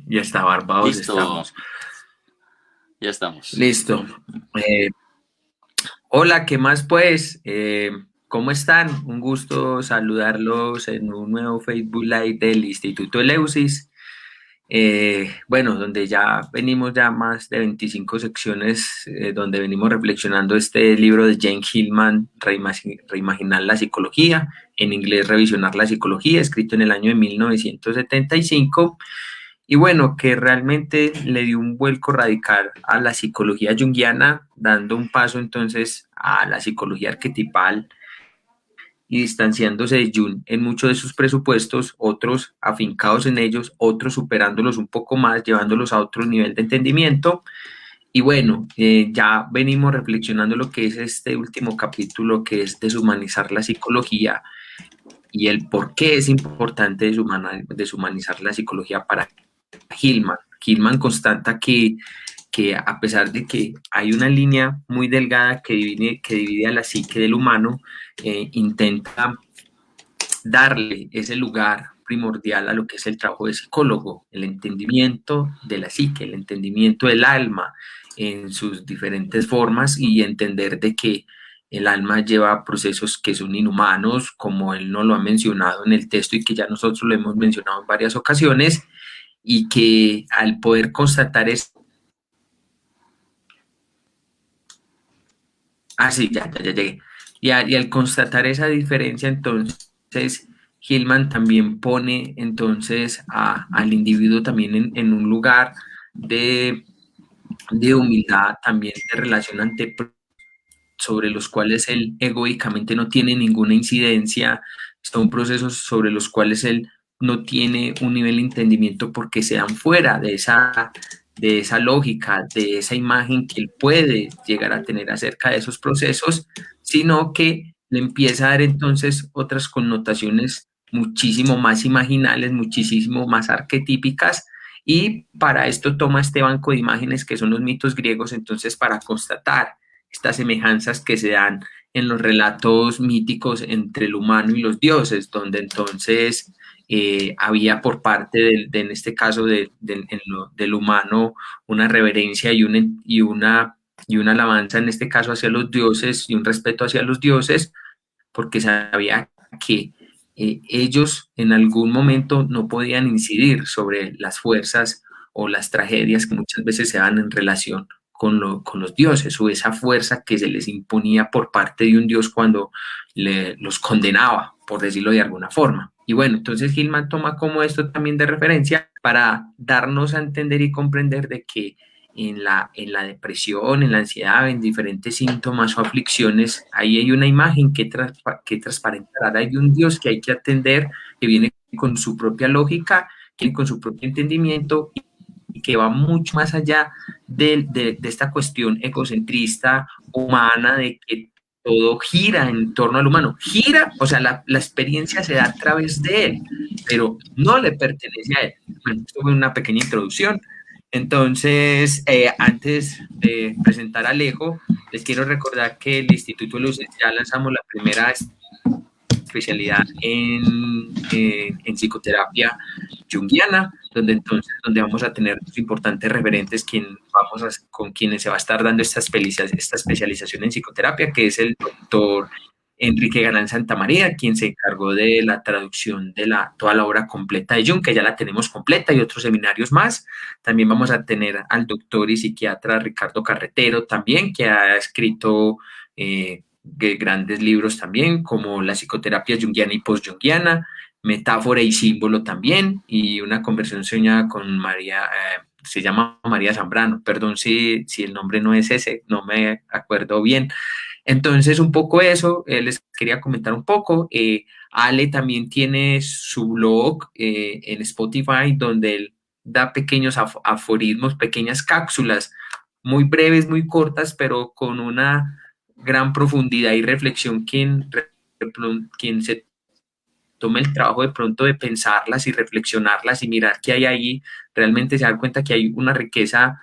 Ya está, Barbados, Listo, estamos. ya estamos. Listo. Eh, Hola, ¿qué más pues? ¿Cómo están? Un gusto saludarlos en un nuevo Facebook Live del Instituto Eleusis. Bueno, donde ya venimos ya más de 25 secciones, donde venimos reflexionando este libro de Jane Hillman, Reimaginar la psicología, en inglés Revisionar la psicología, escrito en el año de 1975. Y bueno, que realmente le dio un vuelco radical a la psicología junguiana, dando un paso entonces a la psicología arquetipal y distanciándose de Jung en muchos de sus presupuestos, otros afincados en ellos, otros superándolos un poco más, llevándolos a otro nivel de entendimiento. Y bueno, ya venimos reflexionando lo que es este último capítulo, que es deshumanizar la psicología y el por qué es importante deshumanizar la psicología para Hillman. Hillman constata que a pesar de que hay una línea muy delgada que divide a la psique del humano, intenta darle ese lugar primordial a lo que es el trabajo de psicólogo, el entendimiento de la psique, el entendimiento del alma en sus diferentes formas y entender de que el alma lleva procesos que son inhumanos, como él no lo ha mencionado en el texto y que ya nosotros lo hemos mencionado en varias ocasiones, y que al poder constatar es, sí, ya llegué, y al constatar esa diferencia, entonces Hillman también pone entonces al individuo también en un lugar de, de humildad, también de relación ante sobre los cuales él egoicamente no tiene ninguna incidencia, son procesos sobre los cuales él no tiene un nivel de entendimiento porque se dan fuera de esa lógica, de esa imagen que él puede llegar a tener acerca de esos procesos, sino que le empieza a dar entonces otras connotaciones muchísimo más imaginales, muchísimo más arquetípicas, y para esto toma este banco de imágenes que son los mitos griegos, entonces para constatar estas semejanzas que se dan en los relatos míticos entre el humano y los dioses, donde entonces había por parte en este caso del humano una reverencia y una alabanza en este caso hacia los dioses y un respeto hacia los dioses, porque sabía que ellos en algún momento no podían incidir sobre las fuerzas o las tragedias que muchas veces se dan en relación con los dioses, o esa fuerza que se les imponía por parte de un dios cuando los condenaba, por decirlo de alguna forma. Y bueno, entonces Gilman toma como esto también de referencia para darnos a entender y comprender de que en la depresión, en la ansiedad, en diferentes síntomas o aflicciones, ahí hay una imagen que transparentar, hay un Dios que hay que atender, que viene con su propia lógica, que viene con su propio entendimiento y que va mucho más allá de esta cuestión egocentrista humana de que todo gira en torno al humano. Gira, o sea, la experiencia se da a través de él, pero no le pertenece a él. Bueno, esto fue una pequeña introducción. Entonces, antes de presentar a Alejo, les quiero recordar que el Instituto Luces ya lanzamos la primera especialidad en psicoterapia junguiana, donde vamos a tener importantes referentes con quienes se va a estar dando esta especialización en psicoterapia, que es el doctor Enrique Galán Santamaría, quien se encargó de la traducción de toda la obra completa de Jung, que ya la tenemos completa, y otros seminarios más. También vamos a tener al doctor y psiquiatra Ricardo Carretero también, que ha escrito grandes libros también, como La psicoterapia junguiana y post-junguiana, Metáfora y símbolo también, y una conversación soñada con María, se llama María Zambrano, perdón si el nombre no es ese, no me acuerdo bien. Entonces, un poco eso, les quería comentar un poco. Ale también tiene su blog en Spotify, donde él da pequeños aforismos, pequeñas cápsulas, muy breves, muy cortas, pero con una gran profundidad y reflexión. Quien se tome el trabajo de pronto de pensarlas y reflexionarlas y mirar qué hay ahí, realmente se da cuenta que hay una riqueza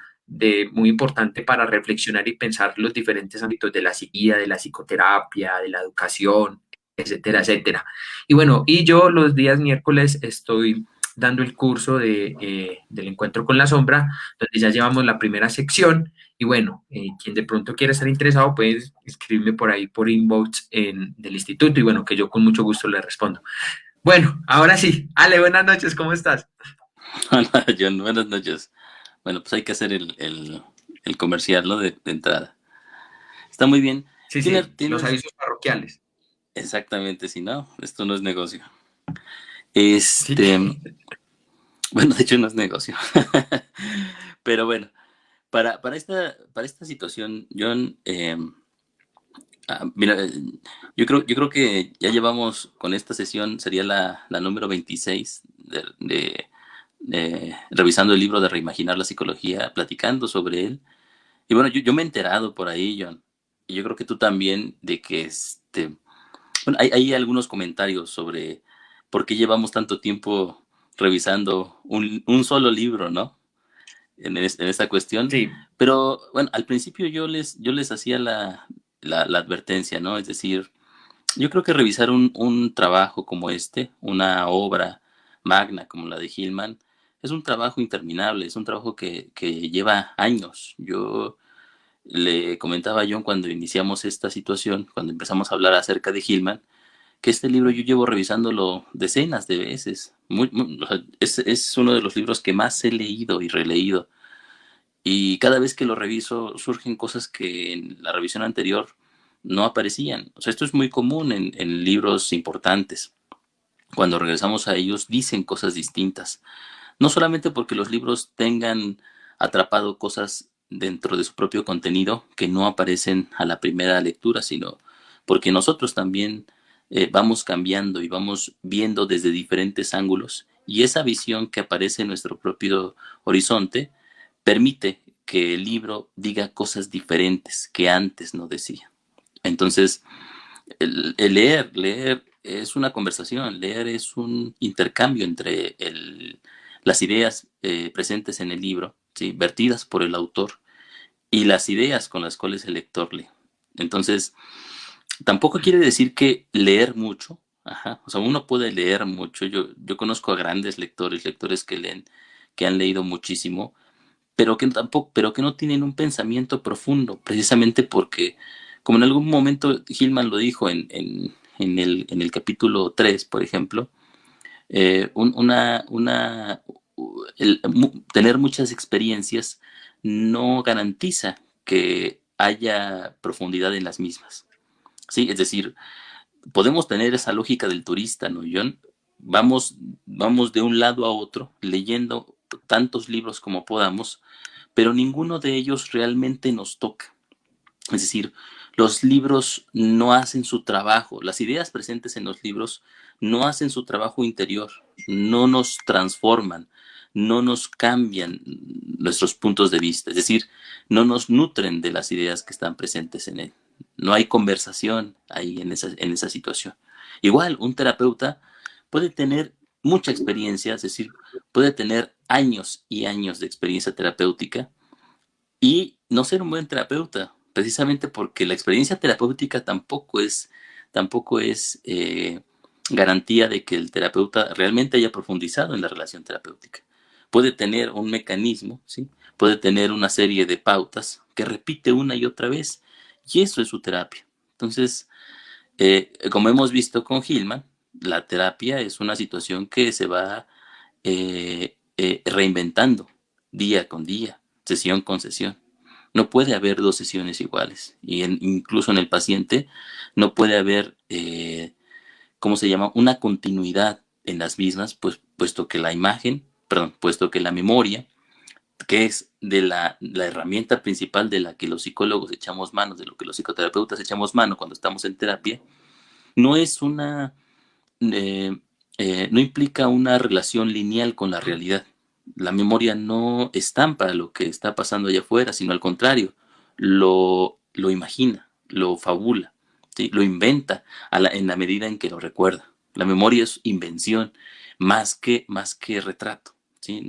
muy importante para reflexionar y pensar los diferentes ámbitos de la psiquía, de la psicoterapia, de la educación, etcétera, etcétera. Y bueno, y yo los días miércoles estoy dando el curso del encuentro con la sombra, donde ya llevamos la primera sección. Y bueno, quien de pronto quiera estar interesado puede escribirme por ahí por inbox del instituto y bueno, que yo con mucho gusto le respondo. Bueno, ahora sí. Ale, buenas noches, ¿cómo estás? Hola, John, buenas noches. Bueno, pues hay que hacer el comercial, ¿no? De entrada. Está muy bien. Sí, Tienes, sí, los tienes, avisos parroquiales. exactamente, si no, esto no es negocio. Sí Este, que, bueno, de hecho no es negocio. Pero bueno, para esta situación, John, mira, yo creo que ya llevamos con esta sesión, sería la número 26 de revisando el libro de Reimaginar la Psicología, platicando sobre él. Y bueno, yo me he enterado por ahí, John, y yo creo que tú también, de que bueno, hay algunos comentarios sobre por qué llevamos tanto tiempo revisando un solo libro, ¿no? En esta cuestión. sí, Pero bueno, al principio yo les hacía la advertencia, ¿no? Es decir, yo creo que revisar un trabajo como este, una obra magna como la de Hillman, es un trabajo interminable, es un trabajo que lleva años. Yo le comentaba a John cuando iniciamos esta situación, cuando empezamos a hablar acerca de Hillman, que este libro yo llevo revisándolo decenas de veces. O sea, es uno de los libros que más he leído y releído. Y cada vez que lo reviso surgen cosas que en la revisión anterior no aparecían. O sea, esto es muy común en libros importantes. Cuando regresamos a ellos dicen cosas distintas. No solamente porque los libros tengan atrapado cosas dentro de su propio contenido que no aparecen a la primera lectura, sino porque nosotros también vamos cambiando y vamos viendo desde diferentes ángulos, y esa visión que aparece en nuestro propio horizonte permite que el libro diga cosas diferentes que antes no decía. Entonces, el leer es una conversación, leer es un intercambio entre las ideas presentes en el libro, ¿sí? Vertidas por el autor, y las ideas con las cuales el lector lee. Entonces, tampoco quiere decir que leer mucho, ajá, o sea, uno puede leer mucho. Yo conozco a grandes lectores que leen, que han leído muchísimo, pero que no tienen un pensamiento profundo, precisamente porque, como en algún momento Hillman lo dijo en el capítulo 3, por ejemplo, tener muchas experiencias no garantiza que haya profundidad en las mismas. Sí, es decir, podemos tener esa lógica del turista, ¿no, John? Vamos de un lado a otro leyendo tantos libros como podamos, pero ninguno de ellos realmente nos toca. Es decir, los libros no hacen su trabajo, las ideas presentes en los libros no hacen su trabajo interior, no nos transforman, no nos cambian nuestros puntos de vista, es decir, no nos nutren de las ideas que están presentes en él. No hay conversación ahí en esa situación. Igual, un terapeuta puede tener mucha experiencia, es decir, puede tener años y años de experiencia terapéutica y no ser un buen terapeuta, precisamente porque la experiencia terapéutica tampoco es garantía de que el terapeuta realmente haya profundizado en la relación terapéutica. Puede tener un mecanismo, ¿sí? Puede tener una serie de pautas que repite una y otra vez, y eso es su terapia. Entonces, como hemos visto con Hillman, la terapia es una situación que se va reinventando día con día, sesión con sesión. No puede haber dos sesiones iguales, y incluso en el paciente no puede haber, ¿cómo se llama?, una continuidad en las mismas, pues puesto que la memoria, que es de la herramienta principal de la que los psicólogos echamos mano, de lo que los psicoterapeutas echamos mano cuando estamos en terapia, no es eh, no implica una relación lineal con la realidad. La memoria no estampa lo que está pasando allá afuera, sino al contrario, lo imagina, lo fabula, ¿sí? Lo inventa en la medida en que lo recuerda. La memoria es invención más que retrato, ¿sí?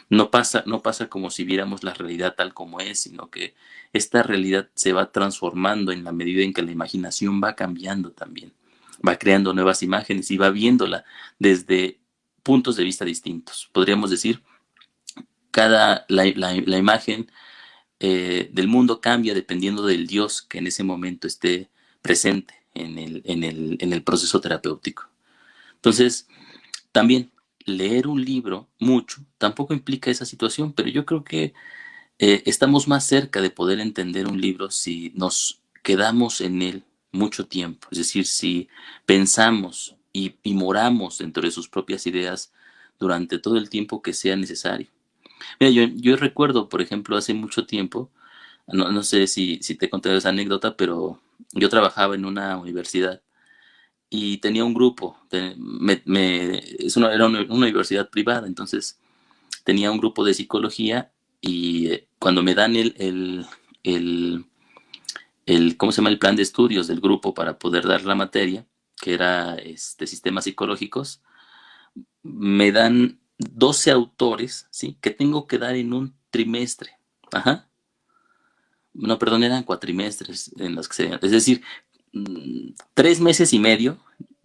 No pasa como si viéramos la realidad tal como es, sino que esta realidad se va transformando en la medida en que la imaginación va cambiando también, va creando nuevas imágenes y va viéndola desde puntos de vista distintos. Podríamos decir, la imagen del mundo cambia dependiendo del Dios que en ese momento esté presente en el proceso terapéutico. Entonces, también leer un libro mucho tampoco implica esa situación, pero yo creo que estamos más cerca de poder entender un libro si nos quedamos en él mucho tiempo, es decir, si pensamos y moramos dentro de sus propias ideas durante todo el tiempo que sea necesario. Mira, yo recuerdo, por ejemplo, hace mucho tiempo, no sé si te conté esa anécdota, pero yo trabajaba en una universidad y tenía un grupo, era una universidad privada, entonces tenía un grupo de psicología y cuando me dan el, ¿cómo se llama? El plan de estudios del grupo para poder dar la materia, que era sistemas psicológicos, me dan 12 autores, ¿sí? Que tengo que dar en un trimestre. Ajá. No, perdón, eran cuatrimestres en los que es decir, 3 meses y medio,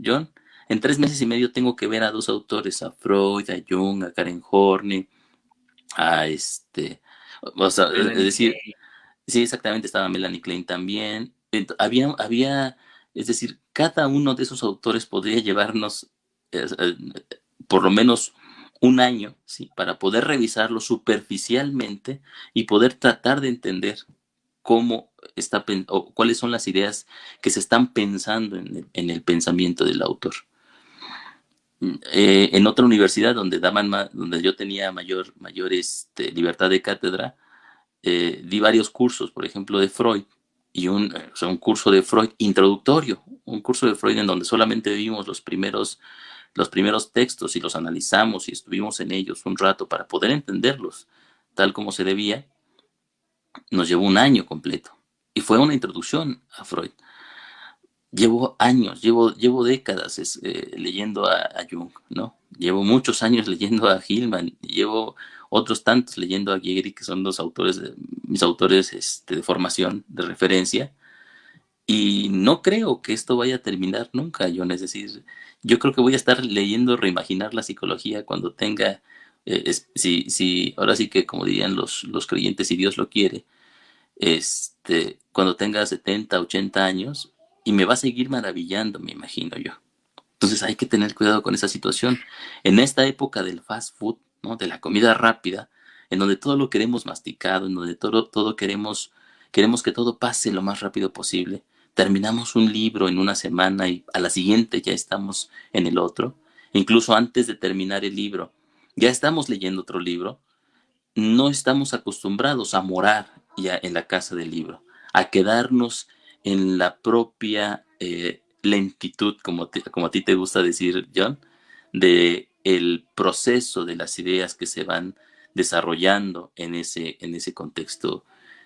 John, en 3 meses y medio tengo que ver a 2 autores, a Freud, a Jung, a Karen Horney, a o sea, es Melanie decir, Klein. sí, exactamente, estaba Melanie Klein también. Es decir, cada uno de esos autores podría llevarnos eh, por lo menos un año, ¿sí? Para poder revisarlo superficialmente y poder tratar de entender cómo o cuáles son las ideas que se están pensando en el pensamiento del autor. En otra universidad donde yo tenía mayor libertad de cátedra, di varios cursos, por ejemplo, de Freud, y o sea, un curso de Freud introductorio, un curso de Freud en donde solamente vimos los primeros textos y los analizamos y estuvimos en ellos un rato para poder entenderlos tal como se debía. Nos llevó un año completo y fue una introducción a Freud. Llevo años, llevo décadas leyendo a Jung, ¿no? Llevo muchos años leyendo a Hillman, llevo otros tantos leyendo a Gehry, que son mis autores de formación, de referencia, y no creo que esto vaya a terminar nunca, John. Es decir, yo creo que voy a estar leyendo Reimaginar la psicología cuando tenga, ahora sí que como dirían los creyentes, si Dios lo quiere, cuando tenga 70, 80 años, y me va a seguir maravillando, me imagino yo. Entonces hay que tener cuidado con esa situación. En esta época del fast food, ¿no? De la comida rápida, en donde todo lo queremos masticado, en donde todo queremos que todo pase lo más rápido posible. Terminamos un libro en una semana y a la siguiente ya estamos en el otro. Incluso antes de terminar el libro, ya estamos leyendo otro libro. No estamos acostumbrados a morar ya en la casa del libro, a quedarnos en la propia lentitud, como a ti te gusta decir, John, de el proceso de las ideas que se van desarrollando en ese contexto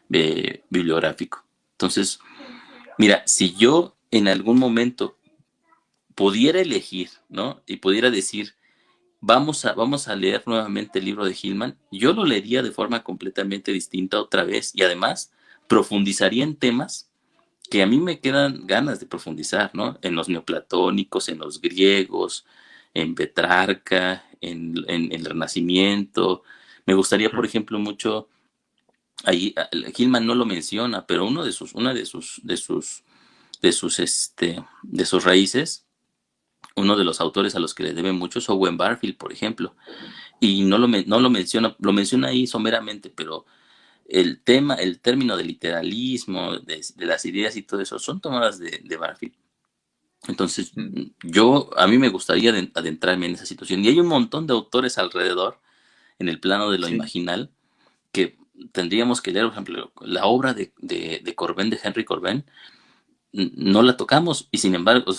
bibliográfico. Entonces, mira, si yo en algún momento pudiera elegir, ¿no? Y pudiera decir, vamos a leer nuevamente el libro de Hillman, yo lo leería de forma completamente distinta otra vez y además profundizaría en temas que a mí me quedan ganas de profundizar, ¿no? En los neoplatónicos, en los griegos, en Petrarca, en el Renacimiento. Me gustaría, por ejemplo, mucho, ahí Hillman no lo menciona, pero una de sus raíces, uno de los autores a los que le debe mucho es Owen Barfield, por ejemplo, y no lo menciona, lo menciona ahí someramente, pero el término de literalismo, de las ideas y todo eso, son tomadas de Barfield. Entonces, a mí me gustaría adentrarme en esa situación. Y hay un montón de autores alrededor, en el plano de lo Sí. imaginal, que tendríamos que leer, por ejemplo, la obra de Corbin, de Henry Corbin, no la tocamos y sin embargo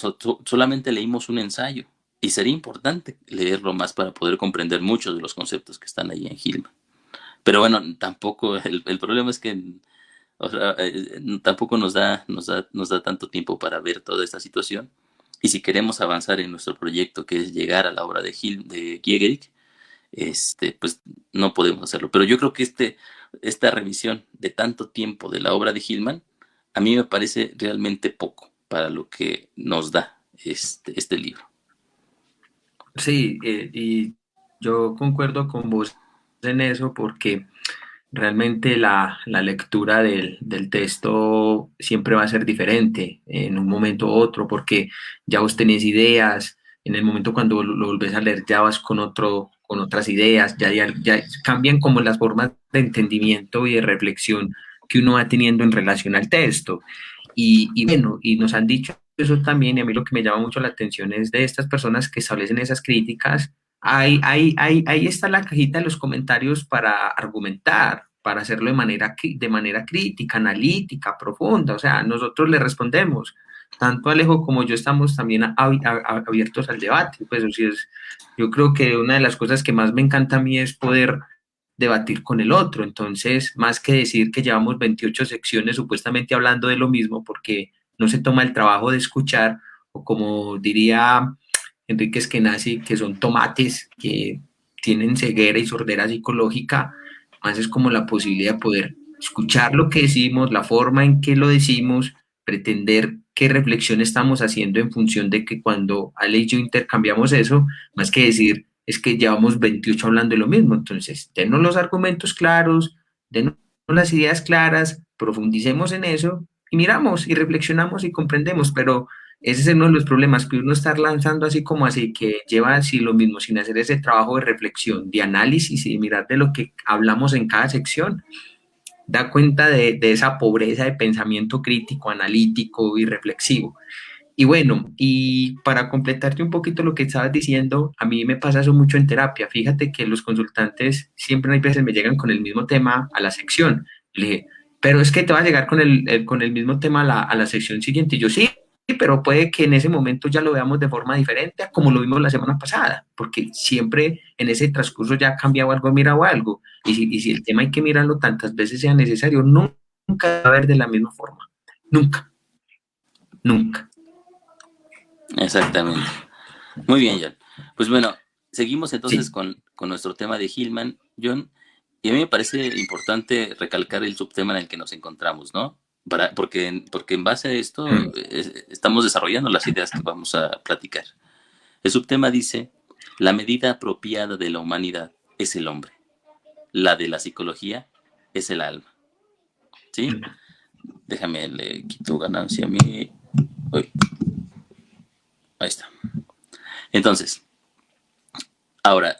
solamente leímos un ensayo. Y sería importante leerlo más para poder comprender muchos de los conceptos que están ahí en Gilman. Pero bueno, tampoco, el problema es que o sea, tampoco nos da tanto tiempo para ver toda esta situación. Y si queremos avanzar en nuestro proyecto, que es llegar a la obra de Giegerich, pues no podemos hacerlo. Pero yo creo que esta revisión de tanto tiempo de la obra de Hillman, a mí me parece realmente poco para lo que nos da este libro. Sí, y yo concuerdo con vos en eso porque realmente la lectura del texto siempre va a ser diferente en un momento u otro porque ya vos tenés ideas, en el momento cuando lo volvés a leer ya vas con otras ideas, ya cambian como las formas de entendimiento y de reflexión que uno va teniendo en relación al texto. Y bueno, y nos han dicho eso también, y a mí lo que me llama mucho la atención es de estas personas que establecen esas críticas. Ahí está la cajita de los comentarios para argumentar, para hacerlo de manera crítica, analítica, profunda. O sea, nosotros le respondemos. Tanto Alejo como yo estamos también abiertos al debate. Pues o sea, yo creo que una de las cosas que más me encanta a mí es poder debatir con el otro. Entonces, más que decir que llevamos 28 secciones supuestamente hablando de lo mismo, porque no se toma el trabajo de escuchar, o como diría Enrique Eskenazi, que son tomates que tienen ceguera y sordera psicológica, más es como la posibilidad de poder escuchar lo que decimos, la forma en que lo decimos, pretender qué reflexión estamos haciendo en función de que cuando Ale y yo intercambiamos eso, más que decir, es que llevamos 28 hablando de lo mismo. Entonces, denos los argumentos claros, denos las ideas claras, profundicemos en eso y miramos y reflexionamos y comprendemos, pero ese es uno de los problemas que uno está lanzando así como así, que lleva así lo mismo, sin hacer ese trabajo de reflexión, de análisis y de mirar de lo que hablamos en cada sección, da cuenta de esa pobreza de pensamiento crítico, analítico y reflexivo. Y bueno, y para completarte un poquito lo que estabas diciendo, a mí me pasa eso mucho en terapia. Fíjate que los consultantes siempre hay veces me llegan con el mismo tema a la sección. Le dije, pero es que te va a llegar con el mismo tema a a la sección siguiente. Y yo sí, pero puede que en ese momento ya lo veamos de forma diferente a como lo vimos la semana pasada, porque siempre en ese transcurso ya ha cambiado algo, mirado algo. Y si el tema hay que mirarlo tantas veces sea necesario, nunca va a ver de la misma forma. Nunca, nunca. Exactamente. Muy bien, John. Pues bueno, seguimos entonces Sí. con nuestro tema de Hillman, John, y a mí me parece importante recalcar el subtema en el que nos encontramos, ¿no? Porque en base a esto Mm. estamos desarrollando las ideas que vamos a platicar. El subtema dice, la medida apropiada de la humanidad es el hombre, la de la psicología es el alma, ¿sí? Déjame, le quito ganancia a mí. Uy, ahí está. Entonces, ahora,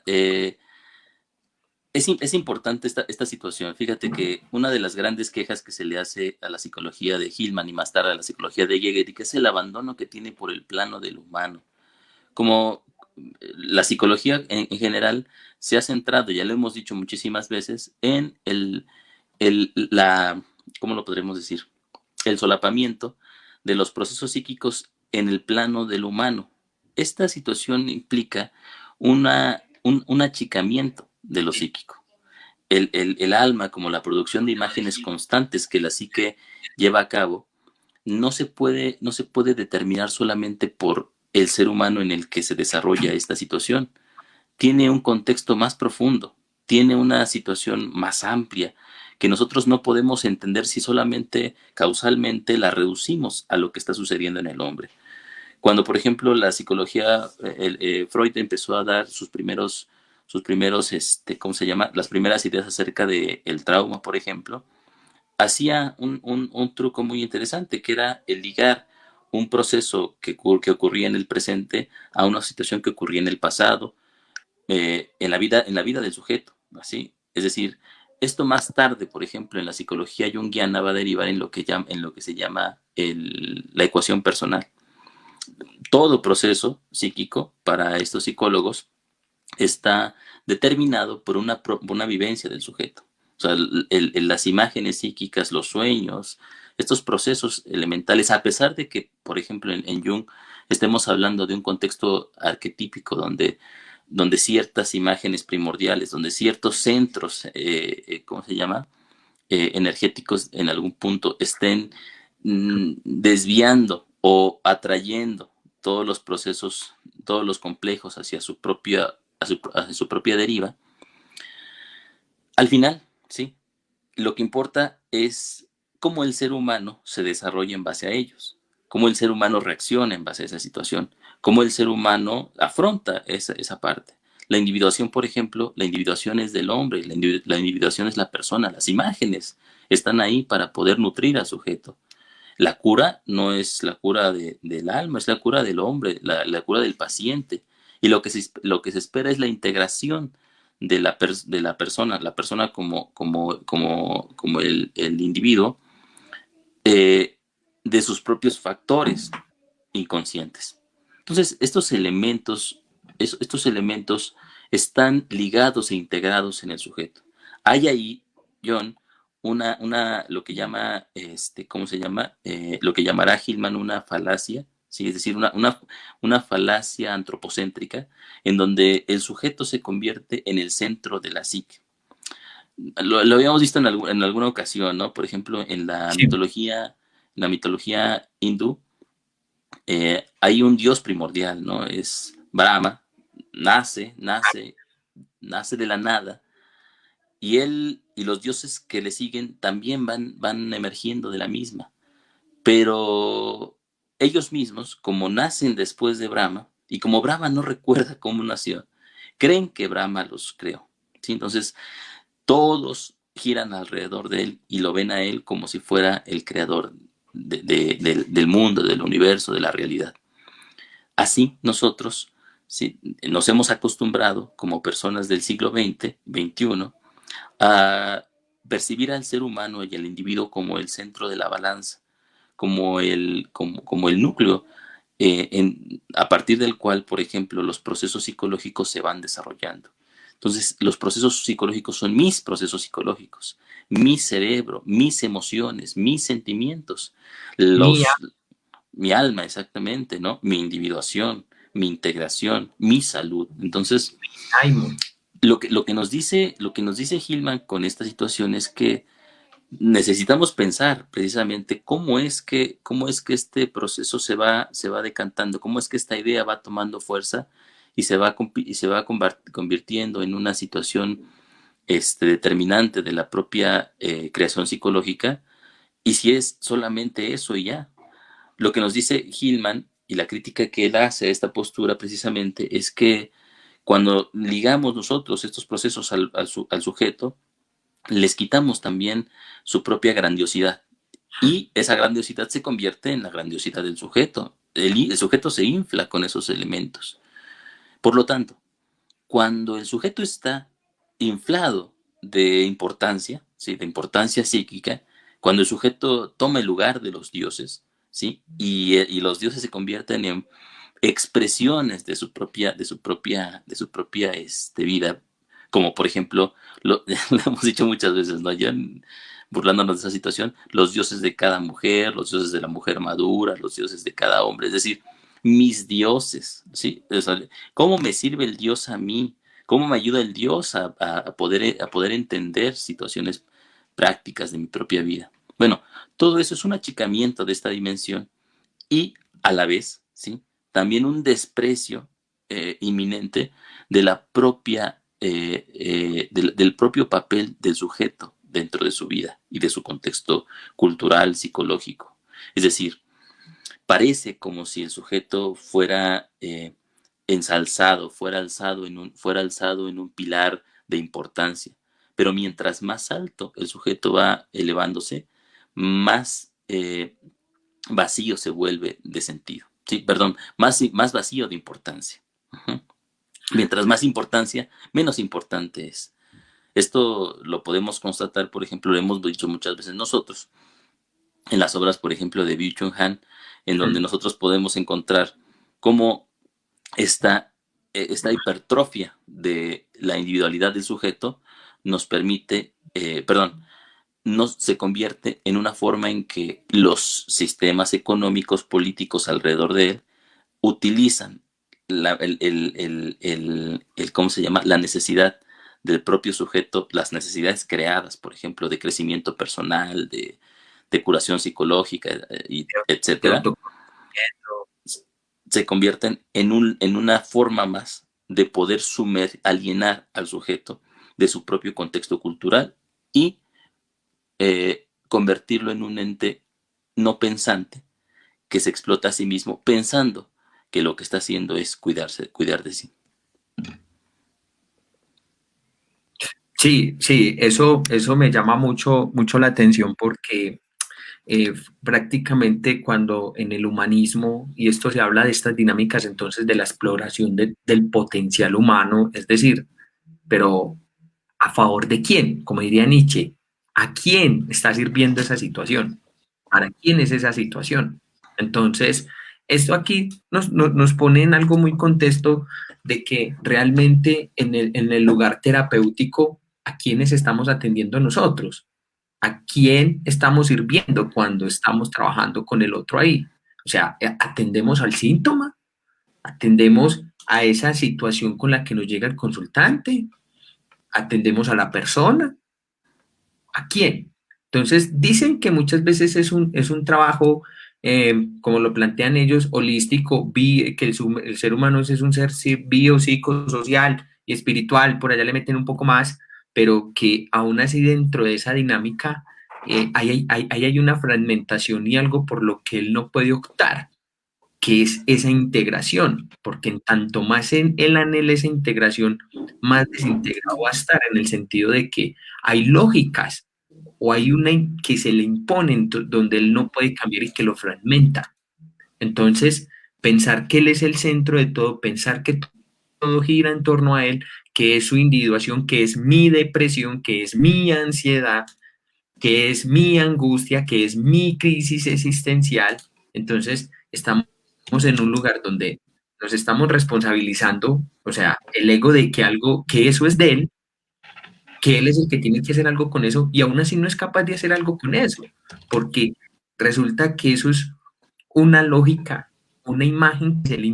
es importante esta situación. Fíjate que una de las grandes quejas que se le hace a la psicología de Hillman y más tarde a la psicología de Yegedi, es el abandono que tiene por el plano del humano. Como la psicología en general se ha centrado, ya lo hemos dicho muchísimas veces, en la, ¿cómo lo podremos decir? El solapamiento de los procesos psíquicos en el plano del humano. Esta situación implica un achicamiento de lo psíquico. El alma, como la producción de imágenes constantes que la psique lleva a cabo, no se puede determinar solamente por el ser humano en el que se desarrolla esta situación. Tiene un contexto más profundo, tiene una situación más amplia que nosotros no podemos entender si solamente causalmente la reducimos a lo que está sucediendo en el hombre. Cuando, por ejemplo, la psicología, Freud empezó a dar ¿cómo se llama? Las primeras ideas acerca del trauma, por ejemplo, hacía un truco muy interesante, que era el ligar un proceso que ocurría en el presente a una situación que ocurría en el pasado, en la vida del sujeto, ¿así? Es decir, esto más tarde, por ejemplo, en la psicología junguiana va a derivar en lo que se llama la ecuación personal. Todo proceso psíquico para estos psicólogos está determinado por una vivencia del sujeto. O sea, las imágenes psíquicas, los sueños, estos procesos elementales, a pesar de que, por ejemplo, en Jung estemos hablando de un contexto arquetípico donde ciertas imágenes primordiales, donde ciertos centros, ¿cómo se llama? Energéticos en algún punto estén desviando o atrayendo todos los procesos, todos los complejos hacia hacia su propia deriva, al final, sí, lo que importa es cómo el ser humano se desarrolla en base a ellos, cómo el ser humano reacciona en base a esa situación. cómo el ser humano afronta esa parte. La individuación, por ejemplo, la individuación es del hombre, la individuación es la persona, las imágenes están ahí para poder nutrir al sujeto. La cura no es la cura del alma, es la cura del hombre, la cura del paciente. Y lo que se espera es la integración de la persona como el individuo, eh, de sus propios factores inconscientes. Entonces, estos elementos están ligados e integrados en el sujeto. Hay ahí, John, lo que llama, ¿cómo se llama? Lo que llamará Hillman una falacia, ¿sí? Es decir, una falacia antropocéntrica, en donde el sujeto se convierte en el centro de la psique. Lo habíamos visto en alguna ocasión, ¿no? Por ejemplo, Sí. en la mitología hindú, hay un dios primordial, ¿no? Es Brahma, nace de la nada, y él y los dioses que le siguen también van emergiendo de la misma, pero ellos mismos, como nacen después de Brahma, y como Brahma no recuerda cómo nació, creen que Brahma los creó, ¿sí? Entonces, todos giran alrededor de él y lo ven a él como si fuera el creador del mundo, del universo, de la realidad. Así nosotros, sí, nos hemos acostumbrado como personas del siglo XX, XXI, a percibir al ser humano y al individuo como el centro de la balanza, como el núcleo, a partir del cual, por ejemplo, los procesos psicológicos se van desarrollando. Entonces, los procesos psicológicos son mis procesos psicológicos, mi cerebro, mis emociones, mis sentimientos, Mía, los, mi alma exactamente, ¿no? Mi individuación, mi integración, mi salud. Entonces, Simon. lo que nos dice Hillman con esta situación es que necesitamos pensar precisamente cómo es que este proceso se va decantando, cómo es que esta idea va tomando fuerza y se va convirtiendo en una situación, determinante de la propia, creación psicológica, y si es solamente eso y ya. Lo que nos dice Hillman y la crítica que él hace a esta postura precisamente es que cuando ligamos nosotros estos procesos al sujeto, les quitamos también su propia grandiosidad. Y esa grandiosidad se convierte en la grandiosidad del sujeto. El sujeto se infla con esos elementos. Por lo tanto, cuando el sujeto está inflado de importancia, ¿sí? De importancia psíquica, cuando el sujeto toma el lugar de los dioses, ¿sí? Y los dioses se convierten en expresiones de su propia vida, como por ejemplo, lo hemos dicho muchas veces, ¿no? Ya burlándonos de esa situación, los dioses de cada mujer, los dioses de la mujer madura, los dioses de cada hombre, es decir, mis dioses, ¿sí? O sea, ¿cómo me sirve el Dios a mí? ¿Cómo me ayuda el Dios a poder entender situaciones prácticas de mi propia vida? Bueno, todo eso es un achicamiento de esta dimensión y a la vez, ¿sí? También un desprecio, inminente de la propia, del propio papel del sujeto dentro de su vida y de su contexto cultural, psicológico. Es decir, parece como si el sujeto fuera, ensalzado, fuera alzado en un pilar de importancia. Pero mientras más alto el sujeto va elevándose, más, vacío se vuelve de sentido. Sí, perdón, más vacío de importancia. Ujú. Mientras más importancia, menos importante es. Esto lo podemos constatar, por ejemplo, lo hemos dicho muchas veces nosotros, en las obras, por ejemplo, de Byung-Chul Han, en donde nosotros podemos encontrar cómo esta hipertrofia de la individualidad del sujeto nos permite, perdón, no se convierte en una forma en que los sistemas económicos políticos alrededor de él utilizan ¿cómo se llama? La necesidad del propio sujeto, las necesidades creadas, por ejemplo, de crecimiento personal, de curación psicológica, y de etcétera, autoconocimiento. se convierten en una forma más de poder alienar al sujeto de su propio contexto cultural y, convertirlo en un ente no pensante que se explota a sí mismo pensando que lo que está haciendo es cuidar de sí. Sí, sí, eso me llama mucho, mucho la atención porque prácticamente cuando en el humanismo, y esto se habla de estas dinámicas entonces de la exploración del potencial humano, es decir, pero ¿a favor de quién? Como diría Nietzsche, ¿a quién está sirviendo esa situación? ¿Para quién es esa situación? Entonces, esto aquí nos pone en algo muy contexto de que realmente en el lugar terapéutico, ¿a quiénes estamos atendiendo nosotros? ¿A quién estamos sirviendo cuando estamos trabajando con el otro ahí? O sea, atendemos al síntoma, atendemos a esa situación con la que nos llega el consultante, atendemos a la persona, ¿a quién? Entonces, dicen que muchas veces es un trabajo, como lo plantean ellos, holístico, que el ser humano es un ser biopsicosocial y espiritual, por allá le meten un poco más, pero que aún así dentro de esa dinámica hay una fragmentación y algo por lo que él no puede optar, que es esa integración, porque en tanto más él anhela esa integración, más desintegrado va a estar en el sentido de que hay lógicas o hay una que se le imponen donde él no puede cambiar y que lo fragmenta. Entonces, pensar que él es el centro de todo, pensar que todo gira en torno a él, que es su individuación, que es mi depresión, que es mi ansiedad, que es mi angustia, que es mi crisis existencial. Entonces, estamos en un lugar donde nos estamos responsabilizando, o sea, el ego de que algo, que eso es de él, que él es el que tiene que hacer algo con eso y aún así no es capaz de hacer algo con eso, porque resulta que eso es una lógica, una imagen que se le